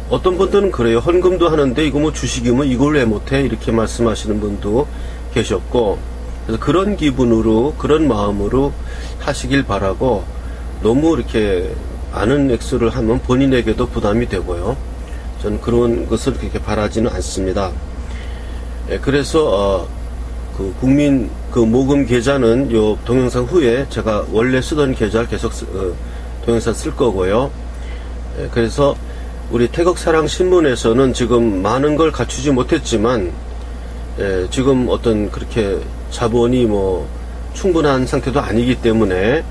어떤 분들은 그래요. 헌금도 하는데 이거 뭐 주식이면 이걸 왜 못해, 이렇게 말씀하시는 분도 계셨고, 그래서 그런 기분으로, 그런 마음으로 하시길 바라고, 너무 이렇게 많은 액수를 하면 본인에게도 부담이 되고요. 저는 그런 것을 그렇게 바라지는 않습니다. 그래서 그 국민 그 모금 계좌는 요 동영상 후에 제가 원래 쓰던 계좌를 계속 동영상 쓸 거고요. 그래서 우리 태극사랑신문에서는 지금 많은 걸 갖추지 못했지만 지금 어떤 그렇게 자본이 뭐 충분한 상태도 아니기 때문에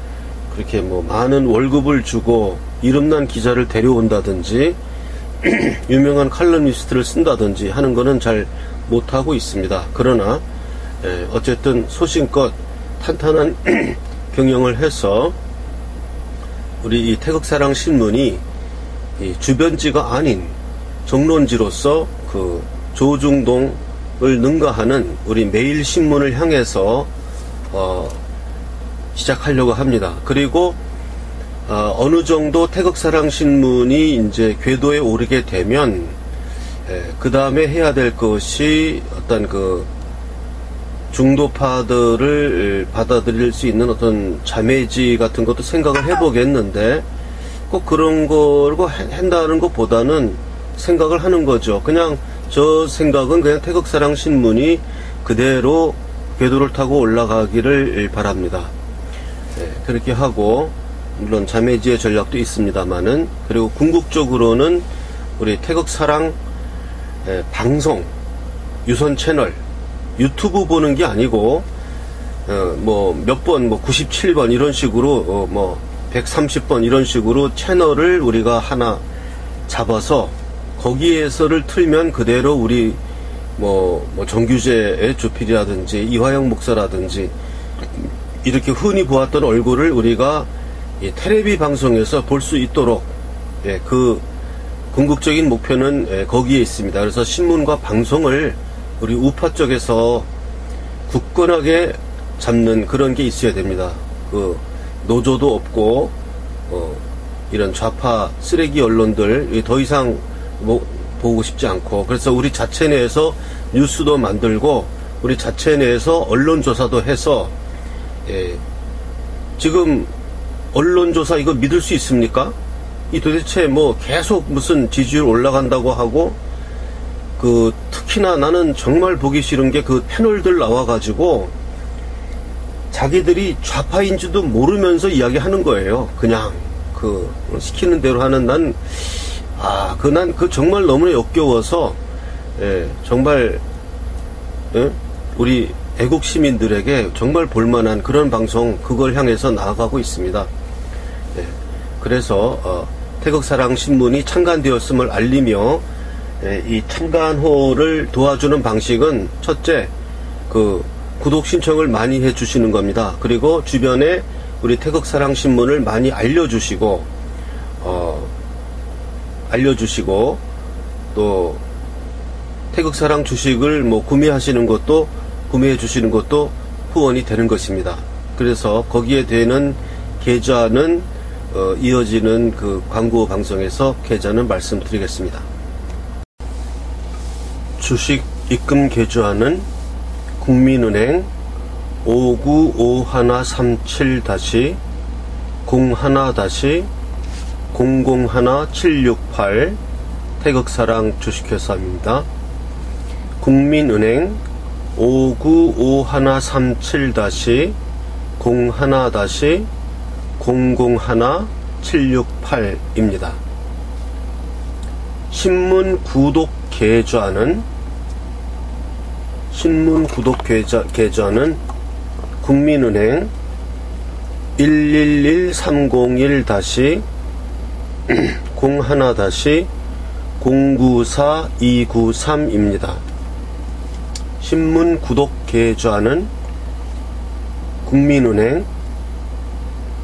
그렇게 뭐 많은 월급을 주고 이름난 기자를 데려온다든지 유명한 칼럼니스트를 쓴다든지 하는 거는 잘 못하고 있습니다. 그러나 어쨌든 소신껏 탄탄한 경영을 해서 우리 이 태극사랑신문이 이 주변지가 아닌 정론지로서 그 조중동을 능가하는 우리 매일신문을 향해서 시작하려고 합니다. 그리고 어느 정도 태극사랑신문이 이제 궤도에 오르게 되면 그 다음에 해야 될 것이 어떤 그 중도파들을 받아들일 수 있는 어떤 자매지 같은 것도 생각을 해보겠는데, 꼭 그런 걸고 한다는 것보다는 생각을 하는 거죠. 그냥 저 생각은 그냥 태극사랑신문이 그대로 궤도를 타고 올라가기를 바랍니다. 그렇게 하고, 물론 자매지의 전략도 있습니다만은, 그리고 궁극적으로는 우리 태극사랑 방송, 유선 채널, 유튜브 보는 게 아니고, 뭐 몇 번, 뭐 97번 이런 식으로, 뭐 130번 이런 식으로 채널을 우리가 하나 잡아서 거기에서를 틀면 그대로 우리 뭐 정규재의 주필이라든지 이화영 목사라든지 이렇게 흔히 보았던 얼굴을 우리가 이 텔레비 방송에서 볼 수 있도록, 그 궁극적인 목표는 거기에 있습니다. 그래서 신문과 방송을 우리 우파 쪽에서 굳건하게 잡는 그런 게 있어야 됩니다. 그 노조도 없고 이런 좌파 쓰레기 언론들 더 이상 뭐 보고 싶지 않고, 그래서 우리 자체 내에서 뉴스도 만들고 우리 자체 내에서 언론조사도 해서, 지금 언론조사 이거 믿을 수 있습니까? 이 도대체 뭐 계속 무슨 지지율 올라간다고 하고, 특히나 나는 정말 보기 싫은 게 그 패널들 나와가지고 자기들이 좌파인지도 모르면서 이야기하는 거예요. 그냥 시키는 대로 하는. 난 정말 너무나 역겨워서, 정말 우리 애국 시민들에게 정말 볼만한 그런 방송, 그걸 향해서 나아가고 있습니다. 그래서 태극사랑신문이 창간되었음을 알리며, 이 창간호를 도와주는 방식은 첫째, 구독 신청을 많이 해주시는 겁니다. 그리고 주변에 우리 태극사랑신문을 많이 알려주시고, 또 태극사랑 주식을 뭐 구매해 주시는 것도 후원이 되는 것입니다. 그래서 거기에 되는 계좌는 이어지는 그 광고 방송에서 계좌는 말씀드리겠습니다. 주식 입금 계좌는 국민은행 595-01-01-001768 태극사랑 주식회사입니다. 국민은행 595-37-01-001768입니다. 신문 구독 계좌는 국민은행 11130-01-01-094293입니다. 신문 구독 계좌는 국민은행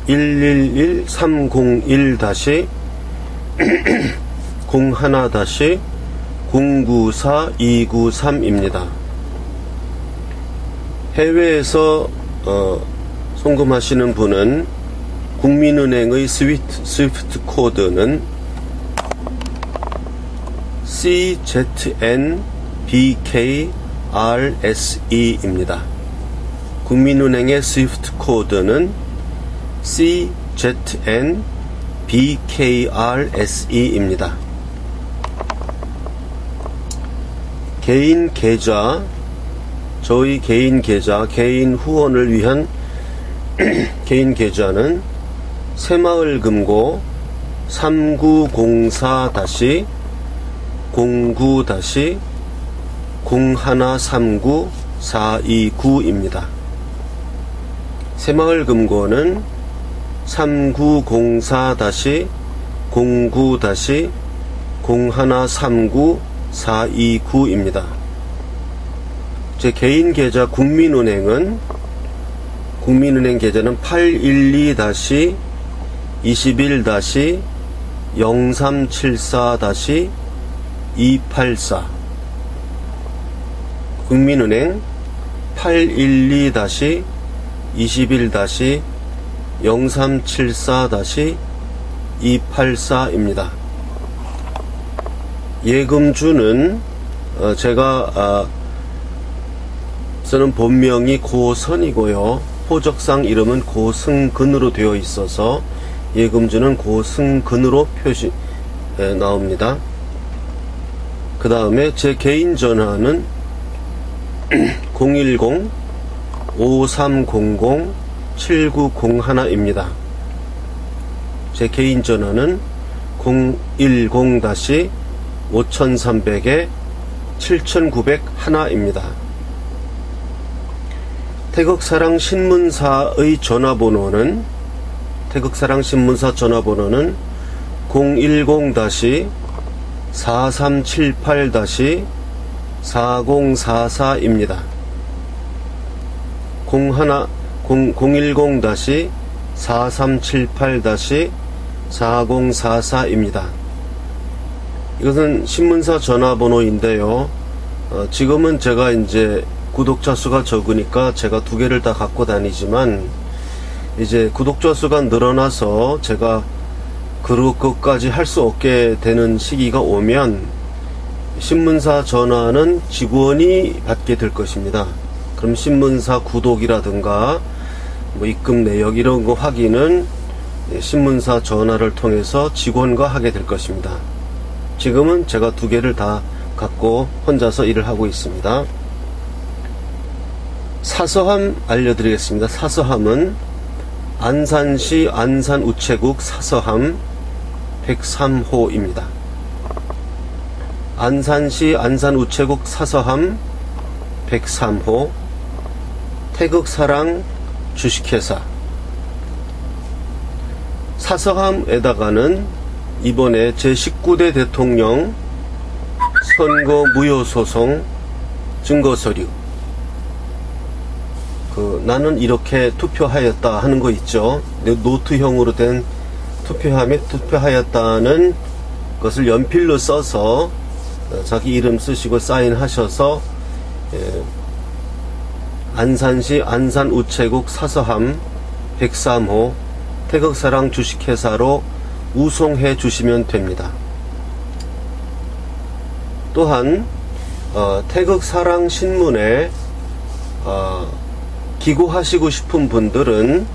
11130-01-01-094293입니다. 해외에서 송금하시는 분은 국민은행의 스위프트 코드는 CZNBKRSE입니다. 국민은행의 스위프트 코드는 CZNBKRSE입니다. 개인 계좌, 저희 개인 계좌, 개인 후원을 위한 개인 계좌는 새마을금고 3904-09-0139-429입니다. 새마을금고는 3904-09-0139-429입니다. 제 개인 계좌 국민은행 계좌는 812-21-0374-284 국민은행 812-21-0374-284입니다. 예금주는 제가 저는 본명이 고선이고요. 호적상 이름은 고승근으로 되어 있어서 예금주는 고승근으로 나옵니다. 그 다음에 제 개인 전화는 010-5300-7901입니다. 제 개인 전화는 010-5300-7901입니다. 태극사랑 신문사의 전화번호는 010-4378-4044입니다. 010-4378-4044입니다. 이것은 신문사 전화번호인데요. 지금은 제가 이제 구독자 수가 적으니까 제가 두 개를 다 갖고 다니지만, 이제 구독자 수가 늘어나서 제가 그것까지 할 수 없게 되는 시기가 오면 신문사 전화는 직원이 받게 될 것입니다. 그럼 신문사 구독이라든가 뭐 입금 내역 이런 거 확인은 신문사 전화를 통해서 직원과 하게 될 것입니다. 지금은 제가 두 개를 다 갖고 혼자서 일을 하고 있습니다. 사서함 알려드리겠습니다. 사서함은 안산시 안산우체국 사서함 103호입니다. 안산시 안산우체국 사서함 103호 태극사랑 주식회사. 사서함에다가는 이번에 제19대 대통령 선거 무효소송 증거서류, 나는 이렇게 투표하였다 하는 거 있죠. 노트형으로 된 투표하였다는 것을 연필로 써서 자기 이름 쓰시고 사인하셔서 안산시 안산우체국 사서함 103호 태극사랑 주식회사로 우송해 주시면 됩니다. 또한 태극사랑 신문에 기고하시고 싶은 분들은,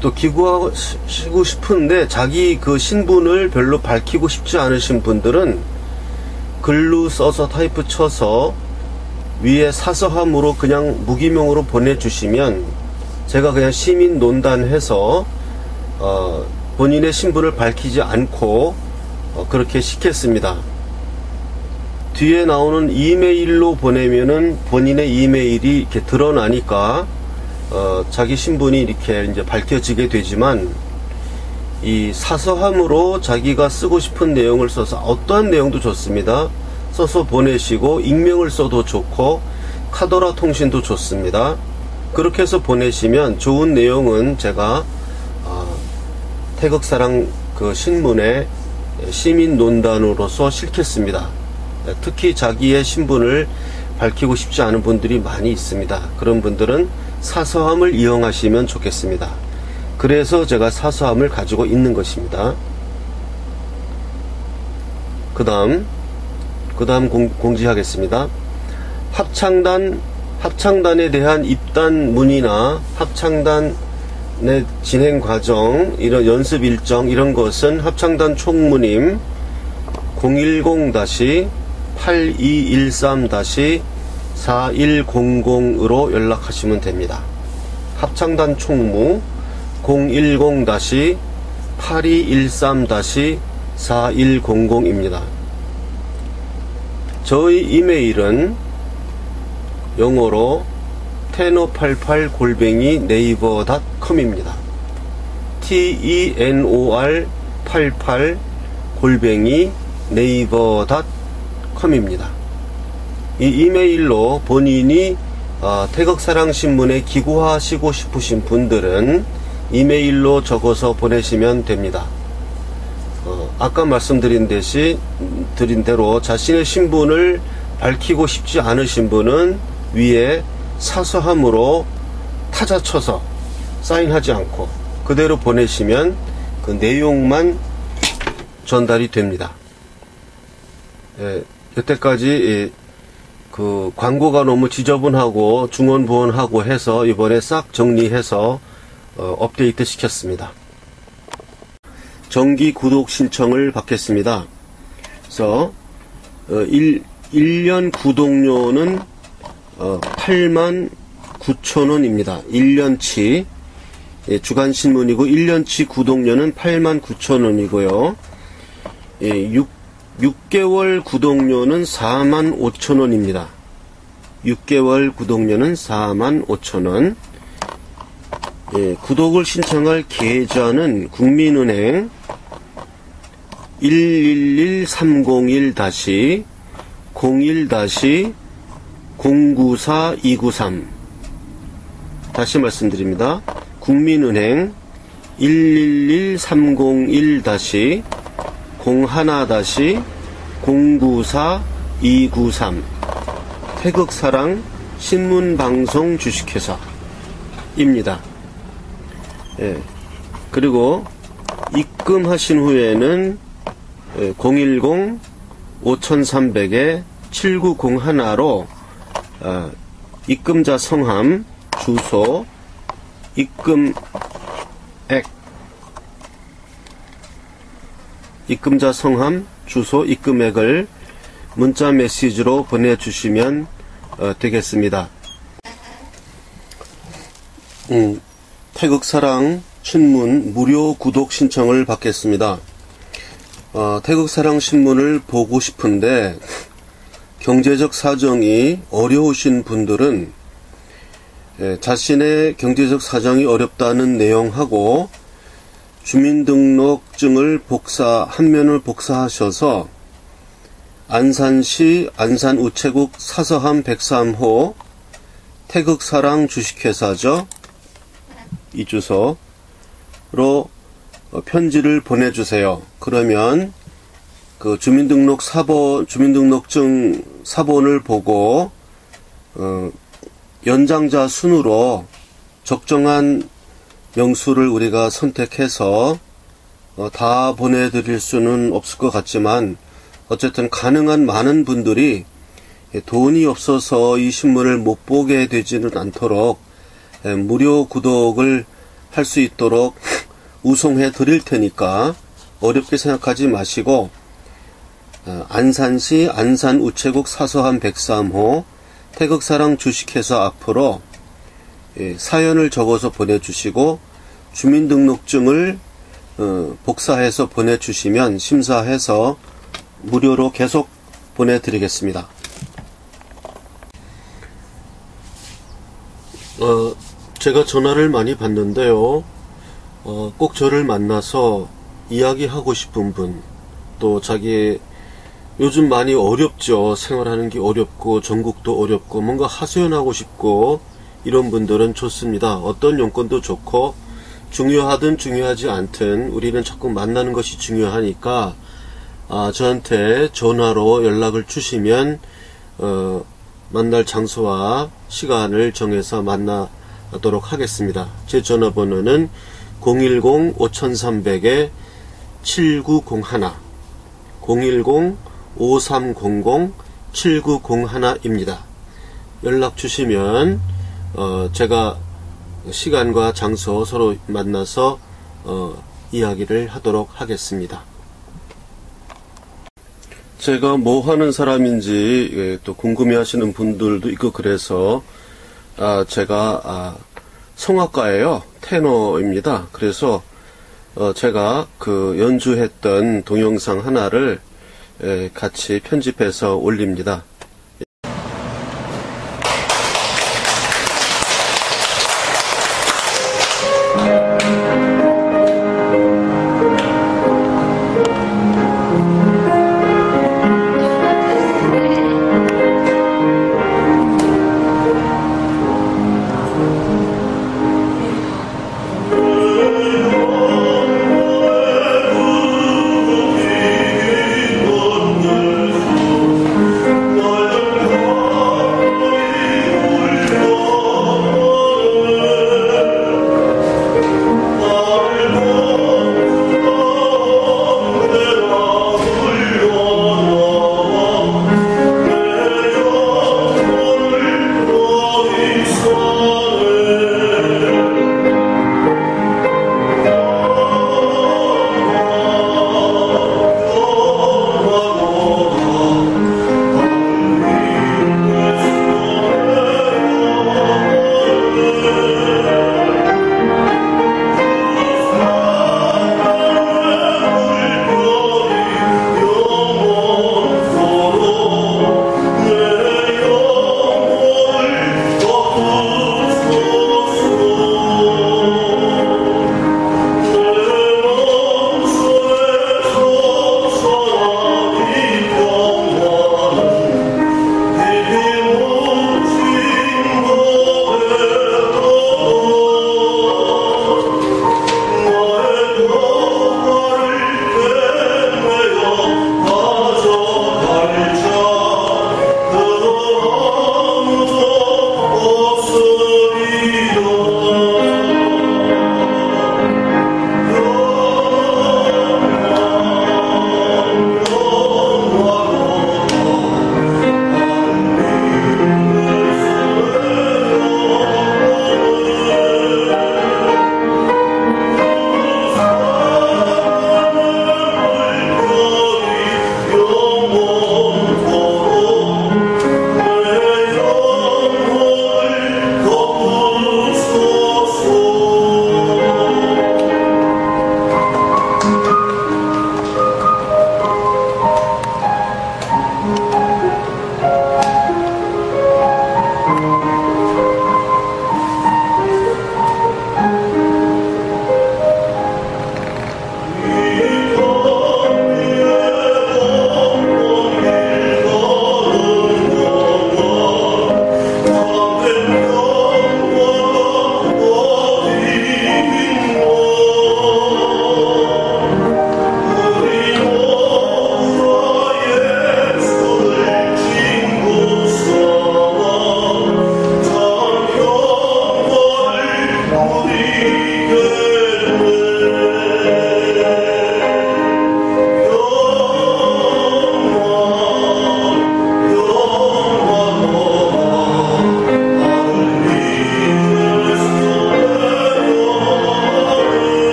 또 기고하시고 싶은데 자기 그 신분을 별로 밝히고 싶지 않으신 분들은 글로 써서 타이프 쳐서 위에 사서함으로 그냥 무기명으로 보내주시면 제가 그냥 시민 논단해서 본인의 신분을 밝히지 않고 그렇게 시켰습니다. 뒤에 나오는 이메일로 보내면은 본인의 이메일이 이렇게 드러나니까 자기 신분이 이렇게 이제 밝혀지게 되지만, 이 사서함으로 자기가 쓰고 싶은 내용을 써서 어떠한 내용도 좋습니다. 써서 보내시고 익명을 써도 좋고 카더라 통신도 좋습니다. 그렇게 해서 보내시면 좋은 내용은 제가 태극사랑 그 신문에 시민 논단으로서 실겠습니다. 특히 자기의 신분을 밝히고 싶지 않은 분들이 많이 있습니다. 그런 분들은 사서함을 이용하시면 좋겠습니다. 그래서 제가 사서함을 가지고 있는 것입니다. 그 다음 공지하겠습니다. 합창단에 대한 입단 문의나 합창단의 진행 과정, 이런 연습 일정, 이런 것은 합창단 총무님 010-8213-4100으로 연락하시면 됩니다. 합창단 총무 010-8213-4100입니다. 저희 이메일은 영어로 tenor88@naver.com입니다. tenor88@naver.com입니다. 이 이메일로 본인이 태극사랑신문에 기고하시고 싶으신 분들은 이메일로 적어서 보내시면 됩니다. 아까 말씀드린 대로 자신의 신분을 밝히고 싶지 않으신 분은 위에 사서함으로 타자 쳐서 사인하지 않고 그대로 보내시면 그 내용만 전달이 됩니다. 여태까지 그 광고가 너무 지저분하고 중원부원하고 해서 이번에 싹 정리해서 업데이트 시켰습니다. 정기 구독 신청을 받겠습니다. 그래서 1년 구독료는 89,000원입니다. 1년치 주간신문이고 1년치 구독료는 89,000원이고요. 6개월 구독료는 45,000원입니다. 6개월 구독료는 45,000원. 구독을 신청할 계좌는 국민은행 111-30-01-094-293 다시 말씀드립니다. 국민은행 111-30-01-094-293 태극사랑 신문방송 주식회사입니다. 그리고 입금하신 후에는 5300에 7901로 입금자 성함, 주소, 입금자 성함, 주소, 입금액을 문자 메시지로 보내주시면 되겠습니다. 태극사랑 신문 무료 구독 신청을 받겠습니다. 태극사랑 신문을 보고 싶은데 경제적 사정이 어려우신 분들은 자신의 경제적 사정이 어렵다는 내용하고 주민등록증을 한 면을 복사하셔서 안산시 안산우체국 사서함 103호 태극사랑 주식회사죠. 이 주소로 편지를 보내주세요. 그러면 그 주민등록증 사본을 보고 연장자 순으로 적정한 명수를 우리가 선택해서 다 보내드릴 수는 없을 것 같지만 어쨌든 가능한 많은 분들이 돈이 없어서 이 신문을 못 보게 되지는 않도록 무료 구독을 할 수 있도록 우송해 드릴 테니까 어렵게 생각하지 마시고 안산시 안산우체국 사서함 103호 태극사랑 주식회사 앞으로 사연을 적어서 보내주시고 주민등록증을 복사해서 보내주시면 심사해서 무료로 계속 보내드리겠습니다. 제가 전화를 많이 받는데요. 꼭 저를 만나서 이야기하고 싶은 분, 또 자기 요즘 많이 어렵죠. 생활하는 게 어렵고 전국도 어렵고 뭔가 하소연하고 싶고 이런 분들은 좋습니다. 어떤 용건도 좋고 중요하든 중요하지 않든 우리는 자꾸 만나는 것이 중요하니까 저한테 전화로 연락을 주시면 만날 장소와 시간을 정해서 만나도록 하겠습니다. 제 전화번호는 010-5300에 7901 010-5300-7901입니다. 연락 주시면 제가 시간과 장소 서로 만나서 이야기를 하도록 하겠습니다. 제가 뭐 하는 사람인지 또 궁금해 하시는 분들도 있고 그래서 제가 성악가예요. 테너입니다. 그래서 제가 연주했던 동영상 하나를 같이 편집해서 올립니다.